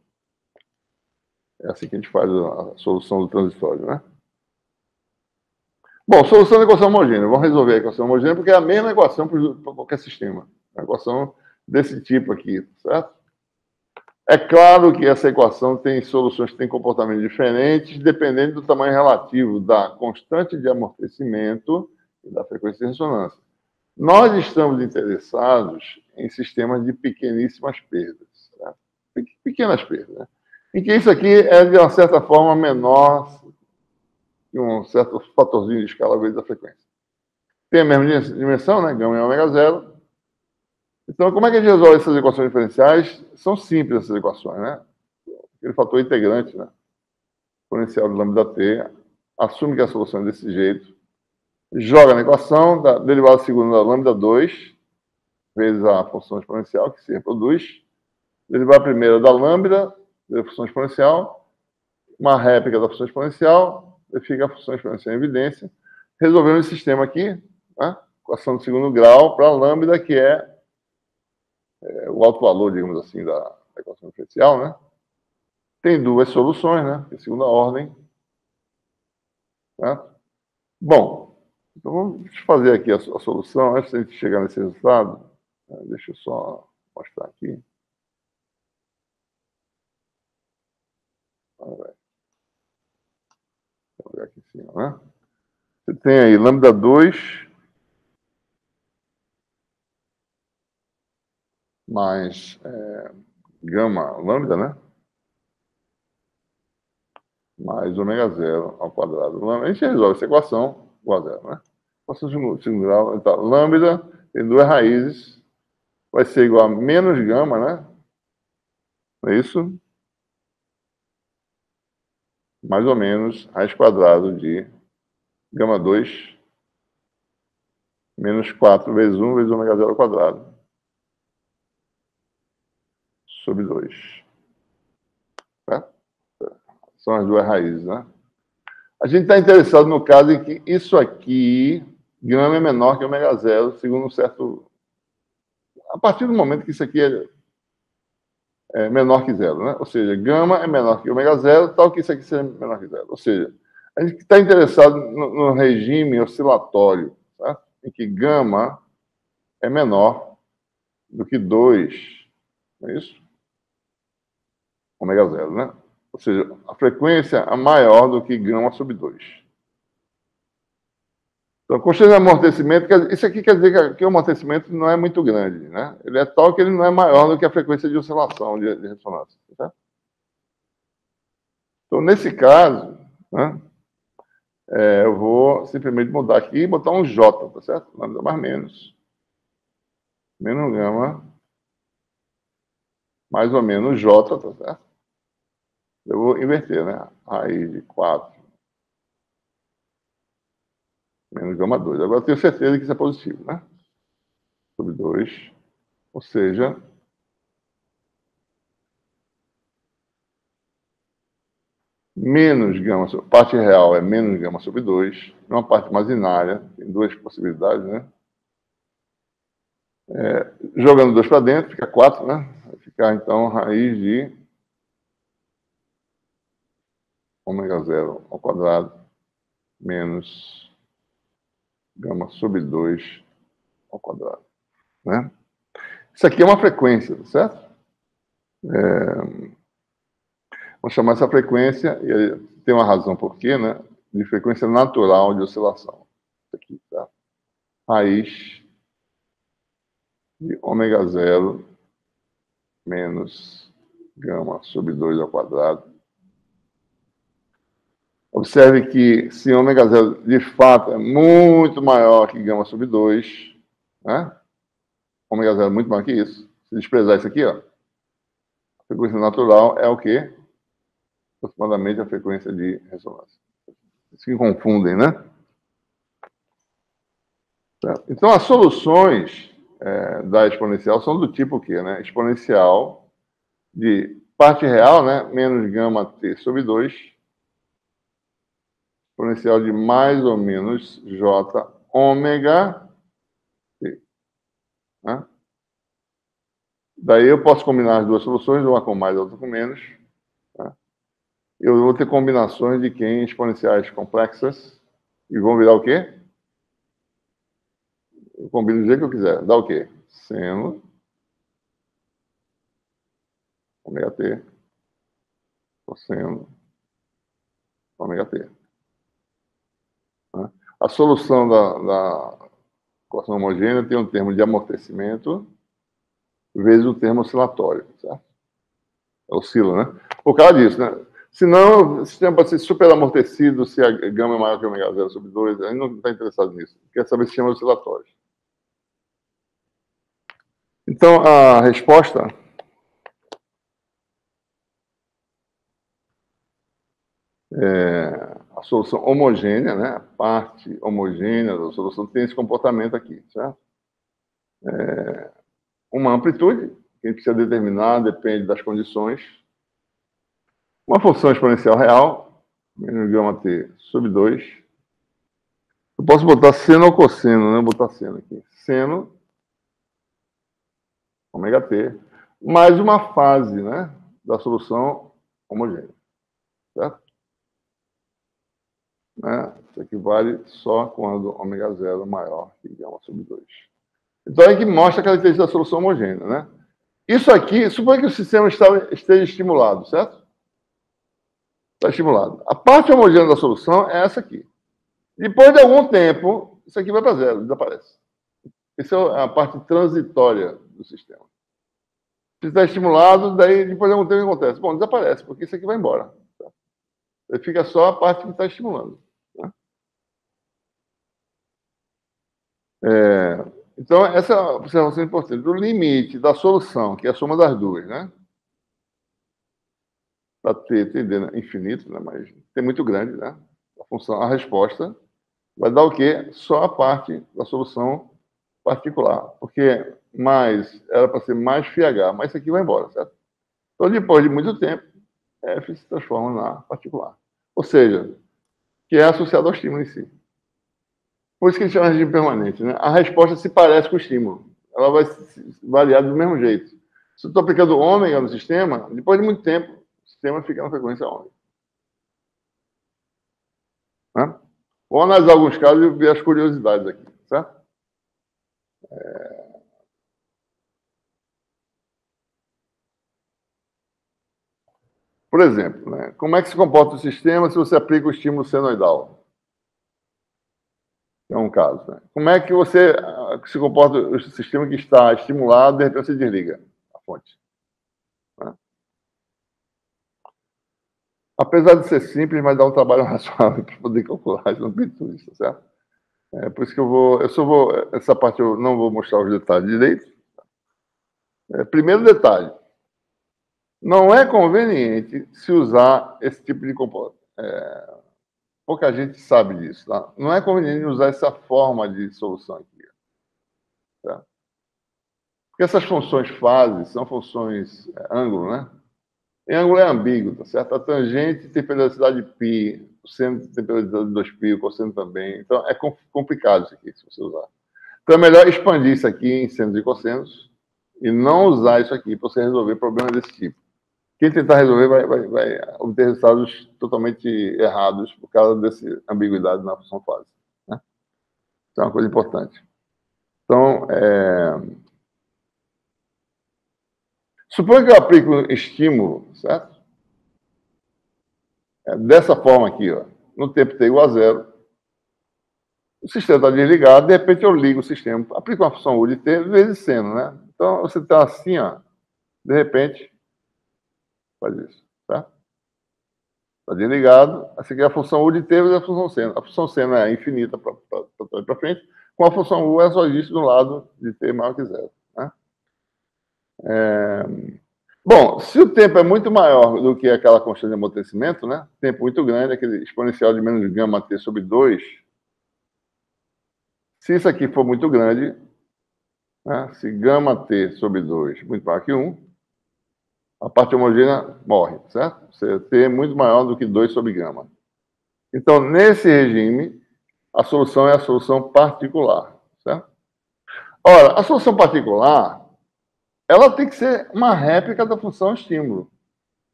É assim que a gente faz a solução do transitório. Né? Bom, solução da equação homogênea. Vamos resolver a equação homogênea porque é a mesma equação para qualquer sistema. A equação desse tipo aqui, certo? É claro que essa equação tem soluções que têm comportamentos diferentes, dependendo do tamanho relativo da constante de amortecimento e da frequência de ressonância. Nós estamos interessados em sistemas de pequeníssimas perdas, certo? Pequenas perdas, né? Em que isso aqui é, de uma certa forma, menor que um certo fatorzinho de escala vezes a frequência. Tem a mesma dimensão, né? Gama é ômega zero. Então, como é que a gente resolve essas equações diferenciais? São simples essas equações, né? Aquele fator integrante, né? Exponencial de lambda t, assume que a solução é desse jeito, joga na equação da derivada segunda da lambda 2, vezes a função exponencial, que se reproduz, derivada primeira da lambda, da função exponencial, uma réplica da função exponencial, verifica a função exponencial em evidência, resolvendo esse sistema aqui, né? Equação de segundo grau para lambda, que é o alto valor, digamos assim, da equação diferencial, né? Tem duas soluções, né? De segunda ordem. Né? Bom, então vamos fazer aqui a solução, antes de a gente chegar nesse resultado. Deixa eu só mostrar aqui. Vamos ver aqui em cima, né? Você tem aí lambda 2 mais gama lambda, né? Mais ômega zero ao quadrado. A gente resolve essa equação igual a zero, né? Equação de segundo grau. Então, lambda tem duas raízes, vai ser igual a menos gama, né? Não é isso? Mais ou menos raiz quadrada de gama 2 menos 4 vezes 1 vezes ômega zero ao quadrado sobre 2. Tá? São as duas raízes, né? A gente está interessado no caso em que isso aqui, gama é menor que ômega zero, segundo um certo... A partir do momento que isso aqui é menor que zero, né? Ou seja, gama é menor que ômega zero, tal que isso aqui seja menor que zero. Ou seja, a gente está interessado no regime oscilatório, tá? Em que gama é menor do que 2, não é isso? Ômega zero, né? Ou seja, a frequência é maior do que gama sobre 2. Então, constante de amortecimento, isso aqui quer dizer que o amortecimento não é muito grande, né? Ele é tal que ele não é maior do que a frequência de oscilação de ressonância. Tá? Então, nesse caso, né, eu vou simplesmente mudar aqui e botar um J, tá certo? Lambda mais menos. Menos gama, mais ou menos J, tá certo? Eu vou inverter, né? Raiz de 4 menos gama 2. Agora eu tenho certeza que isso é positivo, né? Sobre 2. Ou seja, menos gama, parte real é menos gama sobre 2, uma parte imaginária, tem duas possibilidades, né? Jogando 2 para dentro, fica 4, né? Vai ficar, então, raiz de ômega zero ao quadrado menos gama sobre 2 ao quadrado, né? Isso aqui é uma frequência, certo? Vamos chamar essa frequência, e tem uma razão por quê, né? De frequência natural de oscilação. Isso aqui, tá? Raiz de ômega zero menos gama sobre 2 ao quadrado. Observe que se ômega zero de fato é muito maior que gama sobre 2, né? Ômega zero é muito maior que isso. Se desprezar isso aqui, ó, a frequência natural é o quê? Aproximadamente a frequência de ressonância. Isso que confundem, né? Então, as soluções da exponencial são do tipo quê, né? Exponencial de parte real, né? Menos gama t sobre 2, exponencial de mais ou menos j ômega t. Né? Daí eu posso combinar as duas soluções, uma com mais, outra com menos. Tá? Eu vou ter combinações de Q exponenciais complexas e vão virar o quê? Eu combino do jeito que eu quiser. Dá o quê? Seno ômega t cosseno ômega t. Né? A solução da equação homogênea tem um termo de amortecimento vezes o termo oscilatório, certo? Oscila, né? Por causa disso, né? Senão, o sistema pode ser super amortecido se a gama é maior que ômega zero sobre 2. A gente não está interessado nisso. Quer saber se chama oscilatório. Então, a resposta é a solução homogênea, né? A parte homogênea da solução tem esse comportamento aqui, certo? Uma amplitude, que a gente precisa determinar, depende das condições. Uma função exponencial real, menos gama T sobre 2. Eu posso botar seno ou cosseno, né? Vou botar seno aqui. Seno, ômega T, mais uma fase, né? Da solução homogênea. Certo? Né? Isso aqui vale só quando ômega 0 maior que gama sobre 2. Então, é que mostra a característica da solução homogênea, né? Isso aqui, suponha que o sistema esteja estimulado, certo? Está estimulado. A parte homogênea da solução é essa aqui. Depois de algum tempo, isso aqui vai para zero, desaparece. Essa é a parte transitória do sistema. Se está estimulado, daí depois de algum tempo o que acontece? Bom, desaparece, porque isso aqui vai embora. Tá? Aí fica só a parte que está estimulando. Né? Então, essa é a observação importante. O limite da solução, que é a soma das duas, né? Para t tendendo a infinito, né? Mas t muito grande, né? A resposta vai dar o quê? Só a parte da solução particular. Porque mais era para ser mais φh, mas isso aqui vai embora, certo? Então, depois de muito tempo, F se transforma na particular. Ou seja, que é associado ao estímulo em si. Por isso que a gente chama de regime permanente. Né? A resposta se parece com o estímulo. Ela vai variar do mesmo jeito. Se eu estou aplicando ômega no sistema, depois de muito tempo, o sistema fica na frequência ômega. Né? Vou analisar alguns casos e ver as curiosidades aqui. Certo? Por exemplo, né? Como é que se comporta o sistema se você aplica o estímulo senoidal? É um caso. Né? Como é que você se comporta o sistema que está estimulado, de repente você desliga a fonte? Né? Apesar de ser simples, mas dá um trabalho razoável para poder calcular isso no pinturista, certo? Por isso que essa parte eu não vou mostrar os detalhes direito. Primeiro detalhe, não é conveniente se usar esse tipo de comportamento. Pouca gente sabe disso, tá? Não é conveniente usar essa forma de solução aqui. Tá? Porque essas funções fase são funções ângulo, né? E ângulo é ambíguo, tá certo? A tangente tem periodicidade π, o seno tem periodicidade 2π, o cosseno também. Então, é complicado isso aqui, se você usar. Então, é melhor expandir isso aqui em senos e cossenos e não usar isso aqui para você resolver problemas desse tipo. Quem tentar resolver vai obter resultados totalmente errados por causa dessa ambiguidade na função fase. Né? Então, é uma coisa importante. Então, suponha que eu aplique um estímulo, certo? Dessa forma aqui, ó, no tempo t igual a zero, o sistema está desligado, de repente eu ligo o sistema, aplico uma função U de t vezes seno, né? Então, você está assim, ó, de repente, faz isso, tá? Está desligado, essa aqui é a função U de t vezes a função seno. A função seno é infinita para trás e para frente, com a função U é só isso do lado de t maior que zero, né? Bom, se o tempo é muito maior do que aquela constante de amortecimento, né? Tempo muito grande, aquele exponencial de menos gama t sobre 2, se isso aqui for muito grande, né? Se gama t sobre 2 muito maior que 1, a parte homogênea morre, certo? Você t é muito maior do que 2 sobre gama. Então, nesse regime, a solução é a solução particular, certo? Ora, a solução particular, ela tem que ser uma réplica da função estímulo.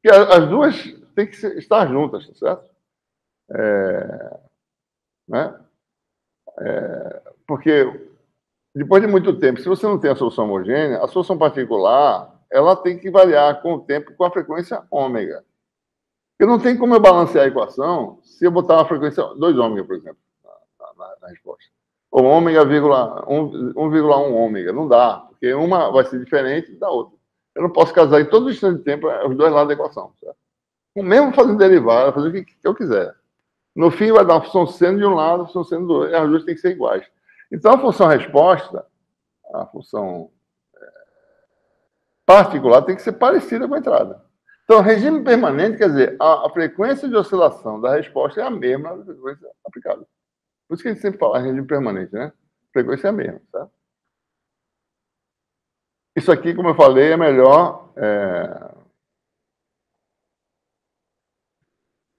Porque as duas têm que estar juntas, certo? Né? Porque depois de muito tempo, se você não tem a solução homogênea, a solução particular, ela tem que variar com o tempo com a frequência ômega. Porque não tem como eu balancear a equação se eu botar uma frequência 2 ômega, por exemplo, na resposta. Ou ômega, 1,1 ômega. Não dá, porque uma vai ser diferente da outra. Eu não posso casar em todo instante de tempo os dois lados da equação, certo? Mesmo fazendo derivada, fazer o que eu quiser. No fim, vai dar uma função seno de um lado, a função seno do outro. E as duas têm que ser iguais. Então, a função resposta, a função particular, tem que ser parecida com a entrada. Então, regime permanente quer dizer a frequência de oscilação da resposta é a mesma da frequência aplicada. Por isso que a gente sempre fala em regime permanente, né? A frequência é a mesma, certo? Isso aqui, como eu falei, é melhor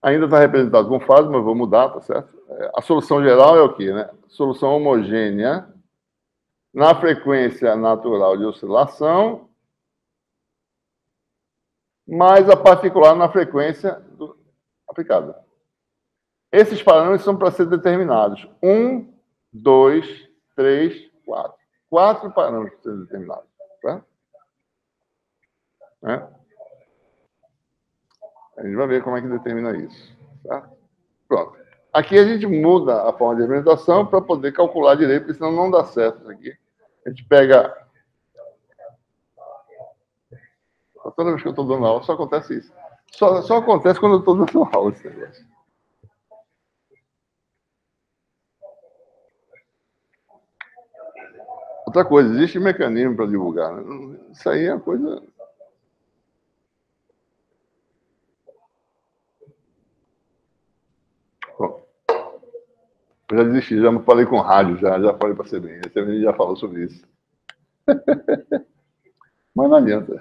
Ainda está representado com fase, mas vou mudar, tá certo? A solução geral é o quê, né? Solução homogênea na frequência natural de oscilação, mais a particular na frequência aplicada. Esses parâmetros são para ser determinados. 1, 2, 3, 4. 4 parâmetros para ser determinados. Tá? A gente vai ver como é que determina isso. Tá? Pronto. Aqui a gente muda a forma de alimentação para poder calcular direito, porque senão não dá certo isso aqui. A gente pega... Toda vez que eu estou dando aula, só acontece isso. Só acontece quando eu estou dando aula esse negócio. Outra coisa, existe mecanismo para divulgar. Né? Isso aí é uma coisa... Bom, eu já desisti, já falei com rádio, já falei para a CBN. A CBN já falou sobre isso. Mas não adianta.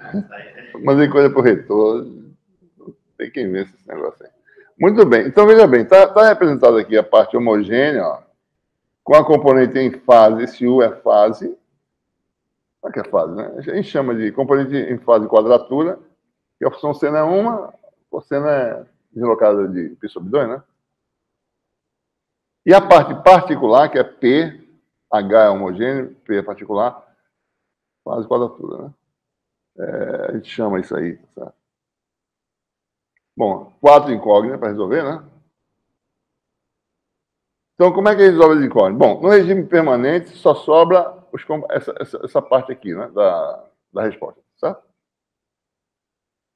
Mandei coisa para o reitor. Tem quem vê esse negócio aí. Muito bem. Então, veja bem, está representada aqui a parte homogênea, ó, com a componente em fase. Esse U é fase. Olha que é fase, né? A gente chama de componente em fase quadratura, que a função seno é uma, a cosseno é deslocada de π sobre 2, né? E a parte particular, que é P, H é homogêneo, P é particular, fase quadratura, né? A gente chama isso aí, tá? Bom, 4 incógnitas para resolver, né? Então, como é que a gente resolve as incógnitas? Bom, no regime permanente só sobra essa parte aqui, né, da resposta, certo?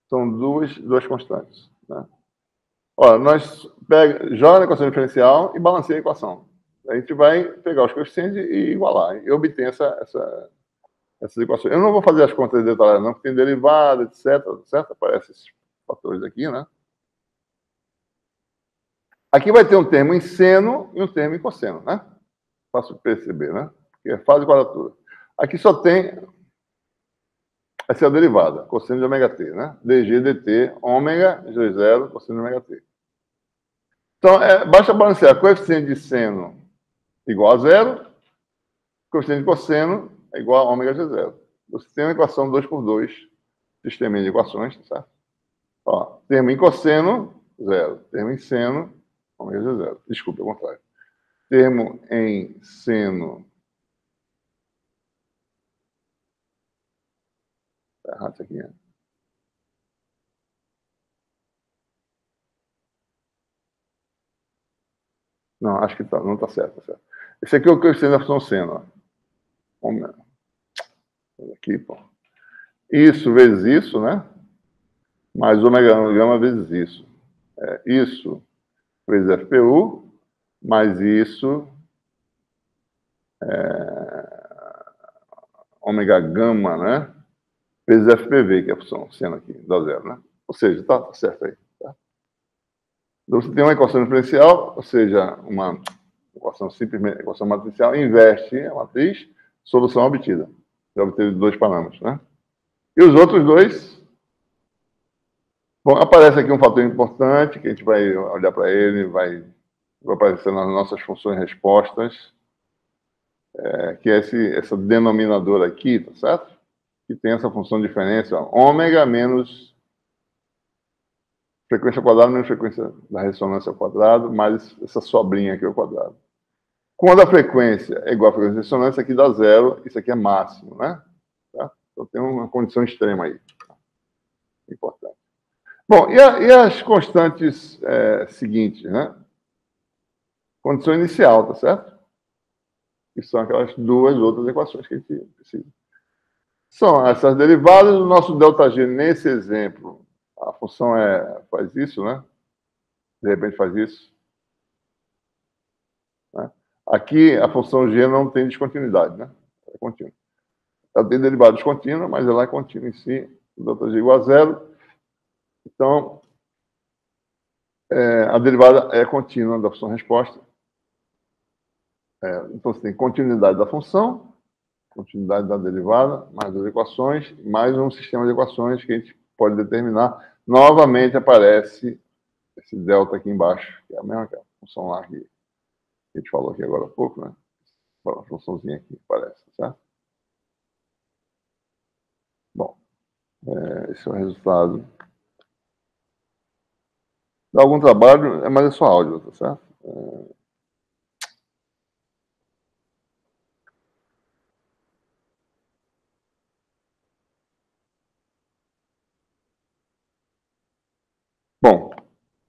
São duas constantes, né? Olha, nós joga na equação diferencial e balanceia a equação. A gente vai pegar os coeficientes e igualar, e obter essas equações. Eu não vou fazer as contas detalhadas, não, porque tem derivada, etc. Certo? Aparecem esses fatores aqui, né? Aqui vai ter um termo em seno e um termo em cosseno, né? Fácil de perceber, né? Porque é fase e quadratura. Aqui só tem... Essa é a derivada, cosseno de ômega t, né? dg dt, ômega, g0, cosseno de ômega t. Então, basta balancear coeficiente de seno igual a zero, coeficiente de cosseno é igual a ômega g0. Você tem uma equação 2 por 2, sistema de equações, tá? Ó, termo em cosseno, zero. Termo em seno, ômega g0. Desculpe, ao contrário. Termo em seno... Está errado isso aqui, né? Não, acho que não está certo, tá certo. Esse aqui é o coeficiente da função seno. Ó. Aqui, pô. Isso vezes isso, né? Mais ômega gama vezes isso. Isso vezes FPU, mais isso, ômega gama, né? Vezes FPV, que é a função seno aqui, dá zero, né? Ou seja, tá certo aí. Tá? Então, você tem uma equação diferencial, ou seja, uma equação simplesmente, equação matricial, inverte a matriz, solução obtida. Já obteve 2 parâmetros, né? E os outros dois... Bom, aparece aqui um fator importante, que a gente vai olhar para ele, vai aparecer nas nossas funções respostas, que é essa denominadora aqui, tá certo? Que tem essa função de diferença, ômega menos frequência ao quadrado menos frequência da ressonância ao quadrado, mais essa sobrinha aqui ao quadrado. Quando a frequência é igual à frequência de ressonância, aqui dá zero, isso aqui é máximo, né? Tá? Então tem uma condição extrema aí. Importante. Bom, e as constantes seguintes, né? Condição inicial, tá certo? Que são aquelas duas outras equações que a gente precisa. São essas derivadas do nosso ΔG nesse exemplo. A função faz isso, né? De repente faz isso. Né? Aqui a função g não tem descontinuidade, né? É contínua. Ela tem derivadas contínuas, mas ela é contínua em si. O ΔG igual a zero. Então, a derivada é contínua da função resposta. Então, você tem continuidade da função, continuidade da derivada, mais as equações, mais um sistema de equações que a gente pode determinar. Novamente aparece esse delta aqui embaixo, que é a mesma função lá que a gente falou aqui agora há pouco, né? Uma funçãozinha aqui, parece, certo? Bom, esse é o resultado. Dá algum trabalho, mas é só áudio, tá certo? Bom,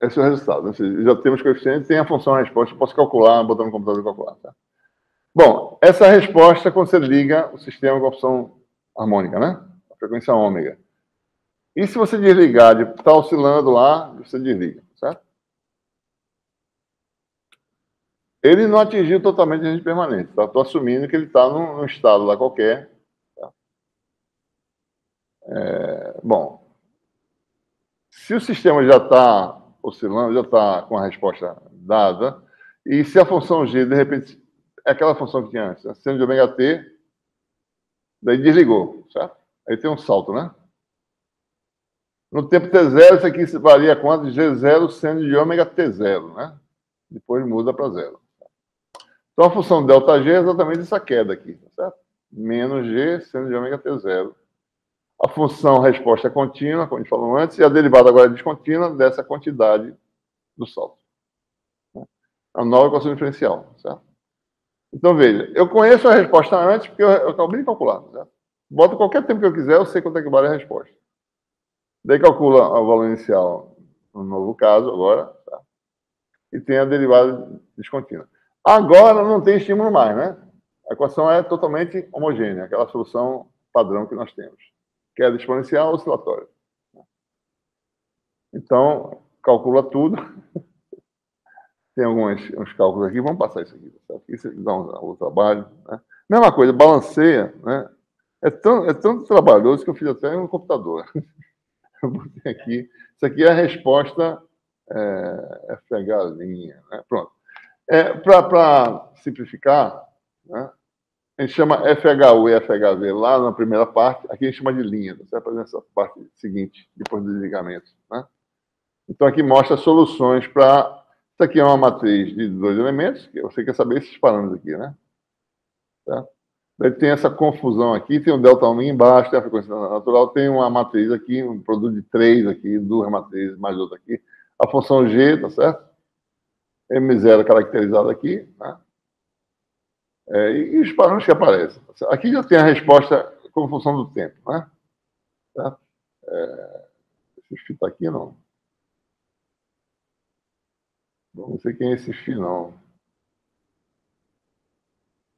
esse é o resultado. Já temos coeficiente, tem a função resposta, eu posso calcular, botar no computador e calcular. Tá? Bom, essa resposta quando você liga o sistema com a opção harmônica, né? A frequência ômega. E se você desligar, está oscilando lá, você desliga, certo? Ele não atingiu totalmente a rede permanente, tá? Estou assumindo que ele está num estado lá qualquer. Tá? Bom, se o sistema já está oscilando, já está com a resposta dada, e se a função g, de repente, é aquela função que tinha antes, né? Seno de ômega t, daí desligou, certo? Aí tem um salto, né? No tempo t0, isso aqui varia quanto? G0 seno de ômega t0, né? Depois muda para zero. Então, a função ΔG é exatamente essa queda aqui, certo? Menos G seno de ômega t0. A função resposta é contínua, como a gente falou antes, e a derivada agora é descontínua dessa quantidade do salto. A nova equação diferencial, certo? Então, veja, eu conheço a resposta antes, porque eu acabei de calcular, certo? Boto qualquer tempo que eu quiser, eu sei quanto é que vale a resposta. Daí calcula o valor inicial no novo caso, agora, tá? E tem a derivada descontínua. Agora não tem estímulo mais, né? A equação é totalmente homogênea, aquela solução padrão que nós temos, que é a exponencial oscilatória. Então, calcula tudo. Tem uns cálculos aqui, vamos passar isso aqui. Tá? Isso dá um trabalho. Né? Mesma coisa, balanceia. Né? É tão trabalhoso que eu fiz até no computador. Eu botei aqui. Isso aqui é a resposta FH linha. Né? Pronto. Para simplificar, né? A gente chama FHU e FHV lá na primeira parte, aqui a gente chama de linha, tá? Para nessa parte seguinte, depois do desligamento. Né? Então, aqui mostra soluções para... Isso aqui é uma matriz de 2 elementos, que você quer saber esses parâmetros aqui, né? Tá? Daí tem essa confusão aqui, tem o delta ômega embaixo, tem a frequência natural, tem uma matriz aqui, um produto de 3 aqui, 2 matrizes, mais outra aqui. A função G, tá certo? M0 caracterizado aqui, tá? E os parâmetros que aparecem. Aqui já tem a resposta como função do tempo, né? Tá? Esse φ tá aqui, não. Não sei quem é esse φ, não. Não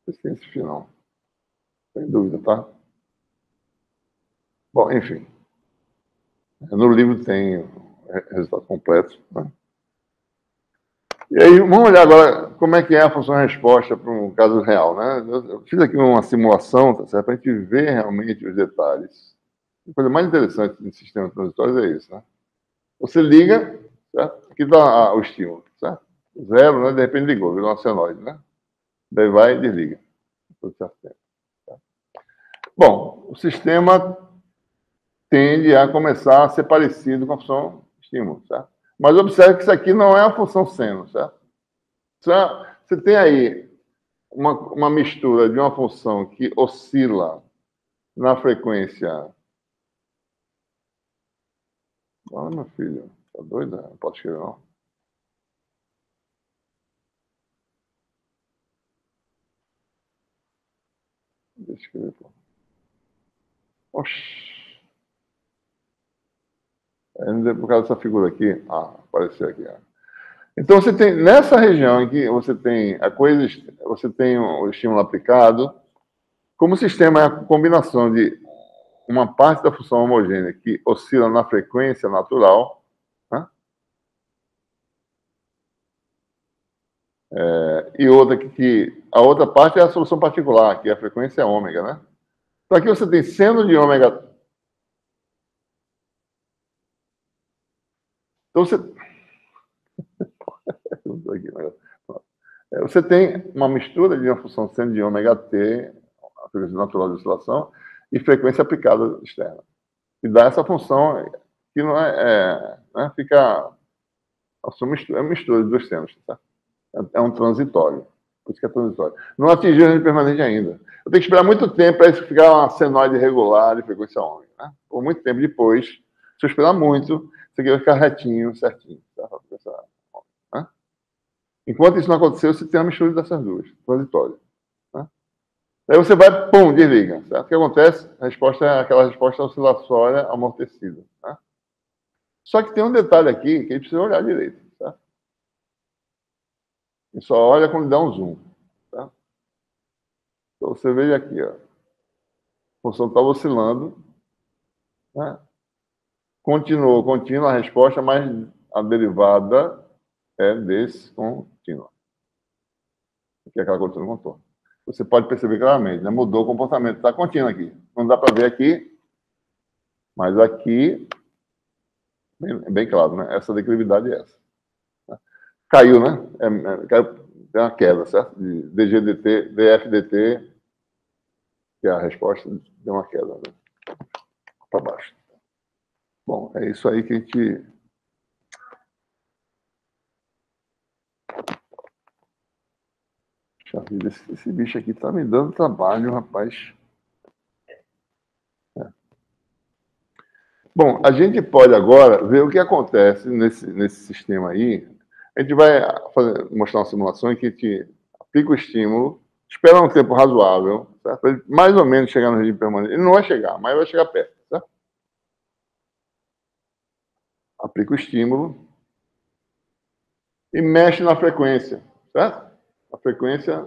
sei se tem esse φ, não. Sem dúvida, tá? Bom, enfim. No livro tem o resultado completo, né? E aí, vamos olhar agora como é que é a função-resposta para um caso real, né? Eu fiz aqui uma simulação, tá certo? Para a gente ver realmente os detalhes. A coisa mais interessante de sistemas transitórios é isso, né? Você liga, certo? Aqui dá o estímulo, certo? Zero, né? De repente ligou, virou uma senoide, né? Daí vai e desliga. Por certo tempo, tá? Bom, o sistema tende a começar a ser parecido com a função estímulo, certo? Mas observe que isso aqui não é a função seno, certo? Você tem aí uma mistura de uma função que oscila na frequência... Olha, meu filho, tá doido? Não pode escrever, não. Deixa eu escrever, pô. Oxi. Por causa dessa figura aqui. Ah, apareceu aqui. Ó. Então, você tem, nessa região em que você tem a coisa, você tem o estímulo aplicado, como o sistema é a combinação de uma parte da função homogênea que oscila na frequência natural, né? E outra que a outra parte é a solução particular, que é a frequência ômega, né? Então, aqui você tem seno de ômega. Então, você tem uma mistura de uma função seno de ômega t, a frequência natural de oscilação, e frequência aplicada externa. E dá essa função que não né, fica É uma mistura de dois termos, tá? É um transitório. Por isso que é transitório. Não atingiu a energia permanente ainda. Eu tenho que esperar muito tempo para isso ficar uma senoide regular de frequência ômega, né? Por muito tempo depois, se eu esperar muito, isso aqui vai ficar retinho, certinho. Tá? Né? Enquanto isso não aconteceu, você tem uma mistura dessas duas, transitório. Né? Aí você vai, pum, desliga. Certo? O que acontece? A resposta é aquela resposta oscilatória amortecida. Né? Só que tem um detalhe aqui que a gente precisa olhar direito. Tá? E só olha quando dá um zoom. Tá? Então você veja aqui, ó. A função está oscilando. Né? Continua a resposta, mas a derivada é descontínua. Que é aquela contínua no contorno. Você pode perceber claramente, né? Mudou o comportamento. Está contínuo aqui. Não dá para ver aqui, mas aqui é bem claro, né? Essa declividade é essa. Caiu, né? Caiu, tem uma queda, certo? De DGDT, DFDT, que é a resposta, deu uma queda, né? Para baixo. Bom, é isso aí que a gente... Esse bicho aqui tá me dando trabalho, rapaz. É. Bom, a gente pode agora ver o que acontece nesse sistema aí. A gente vai mostrar uma simulação em que a gente aplica o estímulo, espera um tempo razoável, certo? Para ele mais ou menos chegar no regime permanente. Ele não vai chegar, mas vai chegar perto, certo? Aplica o estímulo e mexe na frequência, certo? A frequência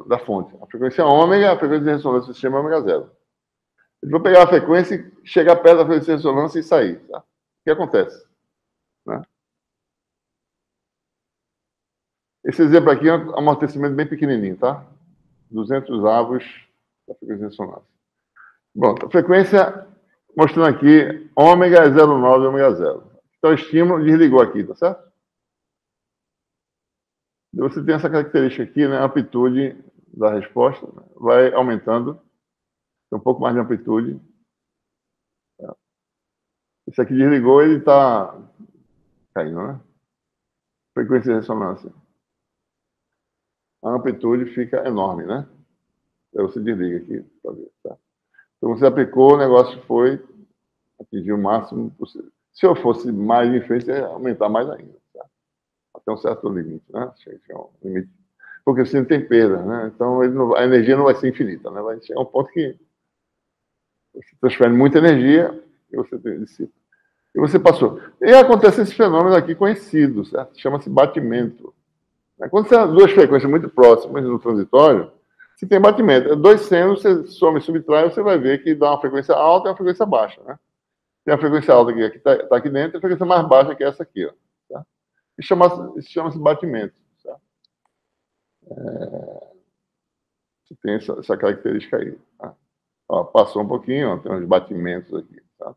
da fonte. A frequência ômega, a frequência de ressonância do sistema ômega zero. Eu vou pegar a frequência e chegar perto da frequência de ressonância e sair. Tá? O que acontece? Né? Esse exemplo aqui é um amortecimento bem pequenininho, tá? 200 avos da frequência de ressonância. Bom, a frequência, mostrando aqui, ômega é 0,9, ômega 0. Então, o estímulo desligou aqui, tá certo? Você tem essa característica aqui, né? A amplitude da resposta vai aumentando. Tem um pouco mais de amplitude. Esse aqui desligou, ele está caindo, né? Frequência de ressonância. A amplitude fica enorme, né? Aí você desliga aqui para ver, tá? Então você aplicou, o negócio atingiu o máximo possível. Se eu fosse mais em frente, ia aumentar mais ainda, tá? Até um certo limite, né? Chega um limite. Porque assim não tem perda, né? Então a energia não vai ser infinita, né? Vai chegar um ponto que você transfere muita energia e você dissipa. E você passou. E acontece esse fenômeno aqui conhecido, certo? Chama-se batimento. Quando você tem duas frequências muito próximas no transitório, se tem batimento, dois senos, você soma e subtrai, você vai ver que dá uma frequência alta e uma frequência baixa, né? Tem a frequência alta que está aqui dentro e a frequência mais baixa que é essa aqui, ó. Tá? Isso chama-se batimento. Tá? Você tem essa característica aí. Tá? Ó, passou um pouquinho, ó, tem uns batimentos aqui. Tá?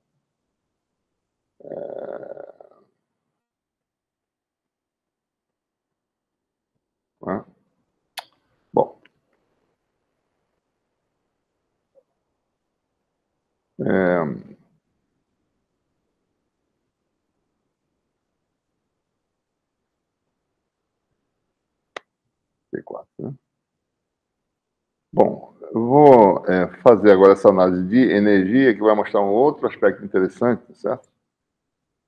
Tá? Bom. P4, né? Bom, eu vou fazer agora essa análise de energia, que vai mostrar um outro aspecto interessante, certo?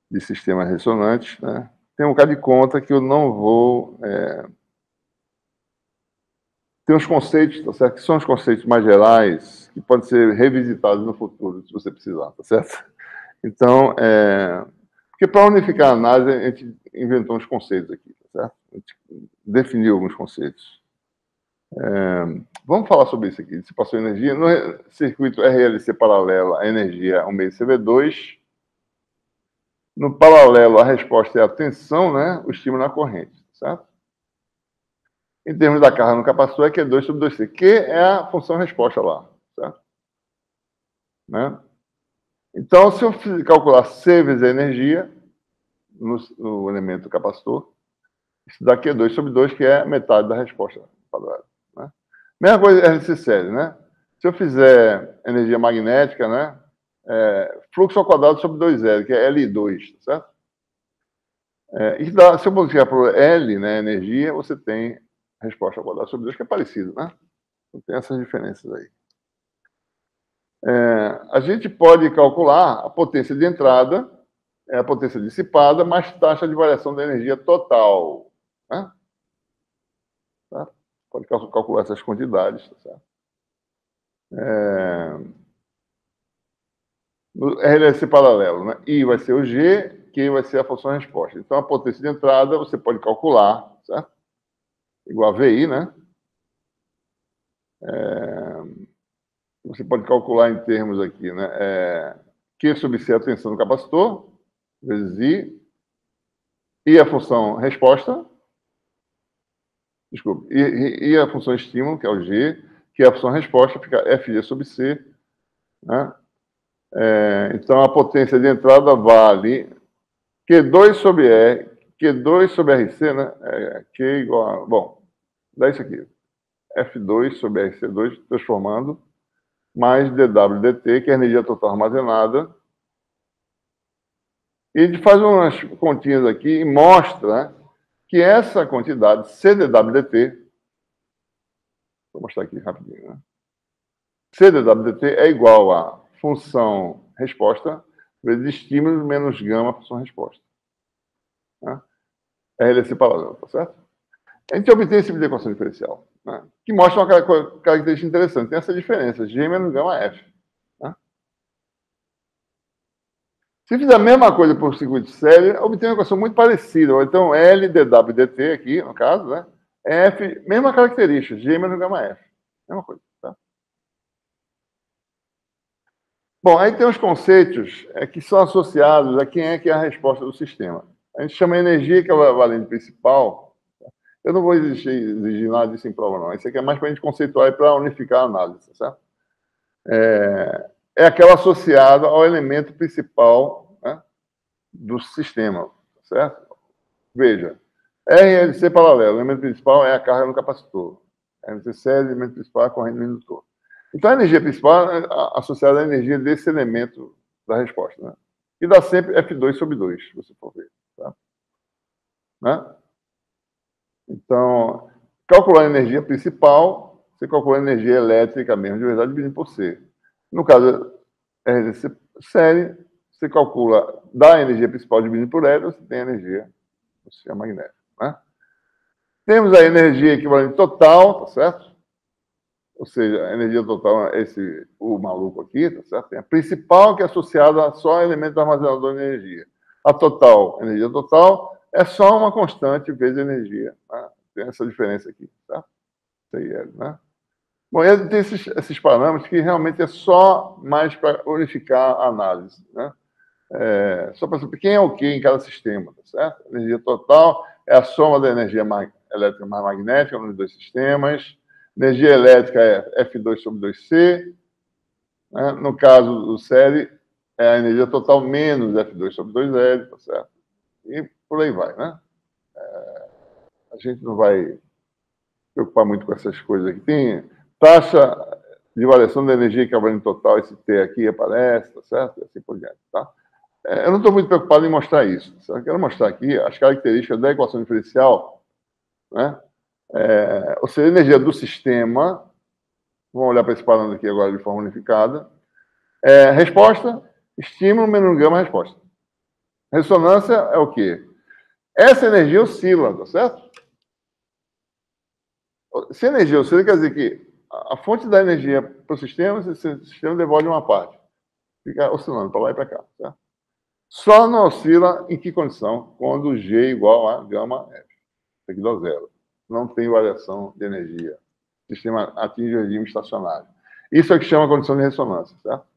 De sistemas ressonantes, né? Tem um bocado de conta que eu não vou... Tem uns conceitos, tá certo? Que são os conceitos mais gerais, que podem ser revisitados no futuro, se você precisar, tá certo? Então, porque para unificar a análise, a gente inventou uns conceitos aqui, tá certo? A gente definiu alguns conceitos. Vamos falar sobre isso aqui. Dissipação de energia. No circuito RLC paralelo, a energia é 1 meio CV2. No paralelo, a resposta é a tensão, né? O estímulo na corrente, certo? Em termos da carga no capacitor, é Q2 sobre 2C, que é a função resposta lá, certo? Né? Então, se eu calcular C vezes a energia no elemento capacitor, isso dá Q2 sobre 2, que é metade da resposta quadrada. Né? Mesma coisa RLC série, né? Se eu fizer energia magnética, né? Fluxo ao quadrado sobre 2L, que é L2, certo? Se eu modificar por L, né, energia, você tem a resposta quadrada sobre 2, que é parecido, né? Então, tem essas diferenças aí. A gente pode calcular a potência de entrada, a potência dissipada, mais taxa de variação da energia total. Né? Tá? Pode calcular essas quantidades. Tá certo? No RLC paralelo, né? I vai ser o G, Q vai ser a função resposta. Então, a potência de entrada você pode calcular, certo? Igual a VI, né? Você pode calcular em termos aqui, né? Q sobre C é a tensão do capacitor, vezes I, e a função resposta, desculpa, e a função estímulo, que é o G, que é a função resposta, fica FG sobre C, né? Então, a potência de entrada vale Q2 sobre R, Q2 sobre RC, né? Q igual a... Bom, dá isso aqui. F2 sobre RC2, transformando, mais dW dt, que é a energia total armazenada. E a gente faz umas continhas aqui e mostra que essa quantidade, CdW dt, vou mostrar aqui rapidinho, né? CdW dt é igual a função resposta vezes estímulo menos gama função resposta. Né? RLC paralelo, tá certo? A gente obtém esse tipo de equação diferencial, né? Que mostra uma característica interessante. Tem essa diferença, G menos gama F. Né? Se fizer a mesma coisa por circuito de série, obtém uma equação muito parecida. Então, L dW dt aqui, no caso, né? F, mesma característica, G menos gama F. Mesma coisa. Tá? Bom, aí tem os conceitos que são associados a quem é que é a resposta do sistema. A gente chama energia, que é o valente principal. Eu não vou exigir nada disso em prova, não. Isso aqui é mais para a gente conceituar e para unificar a análise, certo? É aquela associada ao elemento principal, né, do sistema, certo? Veja, RLC paralelo, o elemento principal é a carga no capacitor. RLC, o elemento principal é a corrente no indutor. Então, a energia principal é associada à energia desse elemento da resposta, né? E dá sempre F2 sobre 2, se você for ver. Tá? Né? Então, calcular a energia principal, você calcula a energia elétrica mesmo, de verdade, dividindo por C. No caso, RLC série, você calcula da energia principal dividindo por L, você tem a energia do sistema magnético. Né? Temos a energia equivalente total, tá certo? Ou seja, a energia total é o maluco aqui, tá certo? Tem a principal, que é associada só a elementos armazenador de energia. A total, energia total, é só uma constante vezes energia. Né? Tem essa diferença aqui, tá? CIL, né? Bom, e tem esses parâmetros que realmente é só mais para unificar a análise, né? Só para saber quem é o que em cada sistema, tá certo? A energia total é a soma da energia elétrica mais magnética nos dois sistemas. Energia elétrica é F2 sobre 2C. Né? No caso do série, é a energia total menos F2 sobre 2L, tá certo? E por aí vai, né? A gente não vai preocupar muito com essas coisas aqui. Tem taxa de variação da energia equivalente total, esse T aqui aparece, tá certo? E assim por diante, tá? Eu não estou muito preocupado em mostrar isso. Eu quero mostrar aqui as características da equação diferencial, né? Ou seja, a energia do sistema. Vamos olhar para esse parâmetro aqui agora de forma unificada. Resposta, estímulo menos gama, resposta. Ressonância é o quê? Essa energia oscila, tá certo? Se a energia oscila, quer dizer que a fonte da energia para o sistema, esse sistema devolve uma parte. Fica oscilando para lá e para cá, certo? Só não oscila em que condição? Quando G é igual a gama F. Isso aqui dá zero. Não tem variação de energia. O sistema atinge o regime estacionário. Isso é que chama condição de ressonância, certo?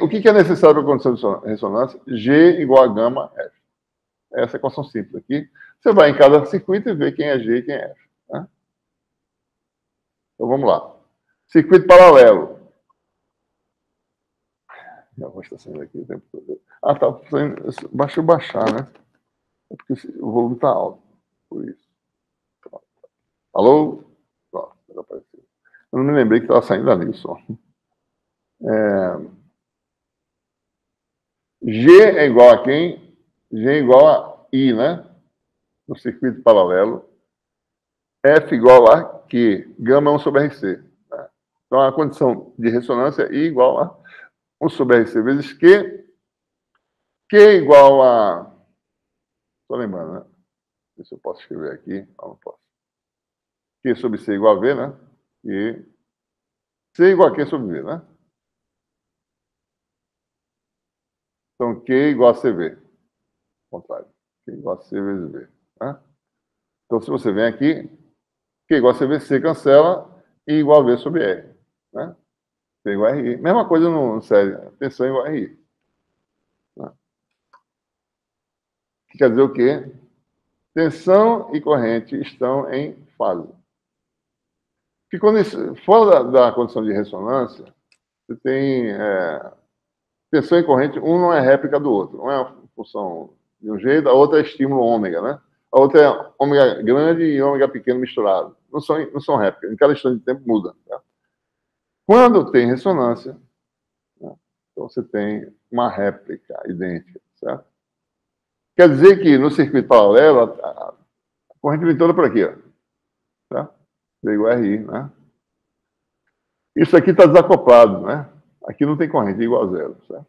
O que é necessário para a condição de ressonância? G igual a gama F. Essa é a equação simples aqui. Você vai em cada circuito e vê quem é G e quem é F. Né? Então vamos lá. Circuito paralelo. Já vou estar saindo aqui o tempo todo. Ah, tá. Basta eu baixar, né? É porque o volume está alto. Por isso. Alô? Pronto, apareceu. Eu não me lembrei que estava saindo ali o som. G é igual a quem? G é igual a I, né? No circuito paralelo, F igual a Q, gama 1 sobre RC. Né? Então, a condição de ressonância é I igual a 1 sobre RC vezes Q, Q igual a... Estou lembrando, né? Ver se eu posso escrever aqui. Não posso. Q sobre C igual a V, né? E C igual a Q sobre V, né? Então, Q igual a CV. Contrário. Q igual a C vezes V. Né? Então, se você vem aqui, Q igual a CV, C cancela, I igual a V sobre R. Né? C igual a RI. Mesma coisa no sério. Tensão igual a RI. Né? Que quer dizer o quê? Tensão e corrente estão em fase. Porque quando isso, fora da condição de ressonância, você tem tensão e corrente, um não é réplica do outro. Um é uma função de um jeito, a outra é estímulo ômega, né? A outra é ômega grande e ômega pequeno misturado. Não são réplicas. Em cada instante de tempo muda. Tá? Quando tem ressonância, né? Então você tem uma réplica idêntica, certo? Quer dizer que no circuito paralelo, a corrente vem toda por aqui, ó. Tá? V igual a RI, né? Isso aqui está desacoplado, né? Aqui não tem corrente, é igual a zero, certo?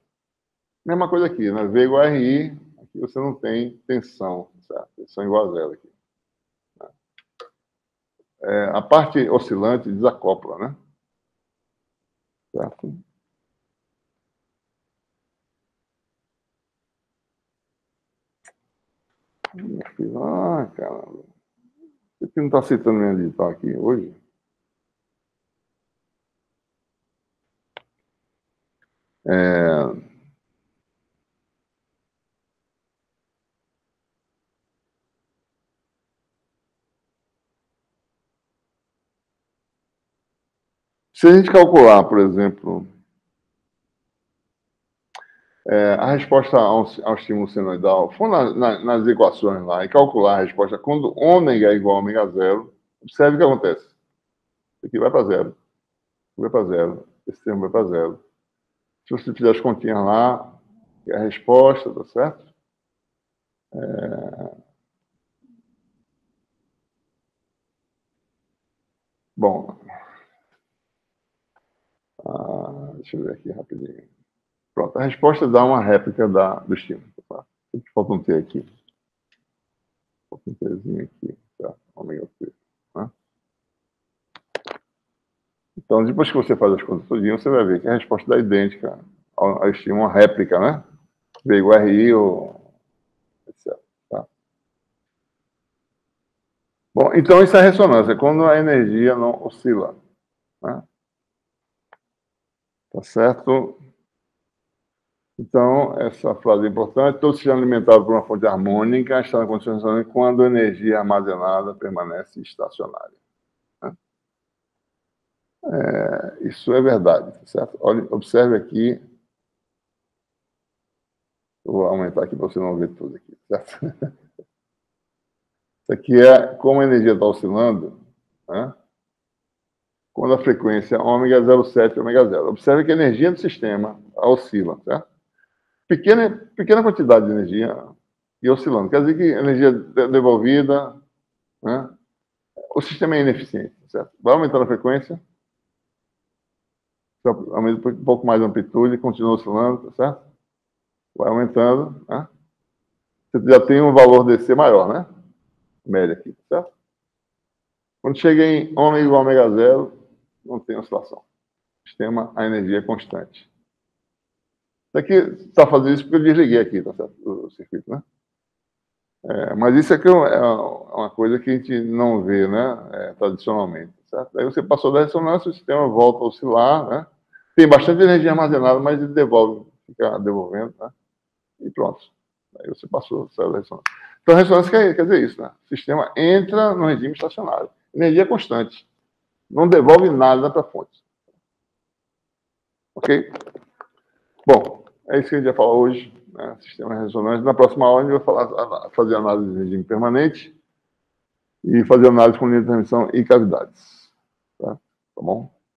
Mesma coisa aqui, né? V igual a RI, aqui você não tem tensão, certo? Tensão igual a zero aqui. A parte oscilante desacopla, né? Certo? Caramba. Por que não está aceitando minha digital aqui hoje? Se a gente calcular, por exemplo, a resposta ao estímulo senoidal, for nas equações lá e calcular a resposta quando ômega é igual a ômega zero, observe o que acontece. Isso aqui vai para zero. Vai para zero. Esse termo vai para zero. Se você fizer as continhas lá, é a resposta, tá certo? Bom, deixa eu ver aqui rapidinho. Pronto, a resposta dá uma réplica do estímulo. Tá? Falta um T aqui. Falta um Tzinho aqui, tá? Ômega T. Né? Então, depois que você faz as contas todinhas, você vai ver que a resposta dá idêntica ao estímulo, uma réplica, né? V igual a RI ou etc. Tá? Bom, então isso é ressonância, quando a energia não oscila. Né? Tá certo? Então, essa frase é importante. Todo sistema alimentado por uma fonte harmônica está na condição de ressonância quando a energia armazenada permanece estacionária. Né? Isso é verdade, tá certo? Olha, observe aqui. Vou aumentar aqui para você não ver tudo aqui, certo? Isso aqui é como a energia está oscilando, né? Quando a frequência ômega é 0,7 ômega 0. Observe que a energia do sistema oscila, certo? Pequena quantidade de energia e oscilando. Quer dizer que a energia devolvida, né? O sistema é ineficiente, certo? Vai aumentando a frequência, aumenta um pouco mais a amplitude, continua oscilando, certo? Vai aumentando, né? Você já tem um valor DC maior, né? Média aqui, certo? Quando chega em ômega igual a ômega 0, não tem oscilação. O sistema, a energia é constante. Isso aqui está fazendo isso porque eu desliguei aqui, tá certo? O circuito, né? Mas isso aqui é uma coisa que a gente não vê, né? Tradicionalmente, certo? Aí você passou da ressonância, o sistema volta a oscilar, né? Tem bastante energia armazenada, mas ele devolve, fica devolvendo, né? E pronto. Aí você passou, saiu da ressonância. Então, a ressonância quer dizer isso, né? O sistema entra no regime estacionário. Energia constante. Não devolve nada para a fonte. Ok? Bom, é isso que a gente vai falar hoje, né? Sistema ressonante. Na próxima aula, a gente vai fazer análise de regime permanente e fazer análise com linha de transmissão e cavidades. Tá bom?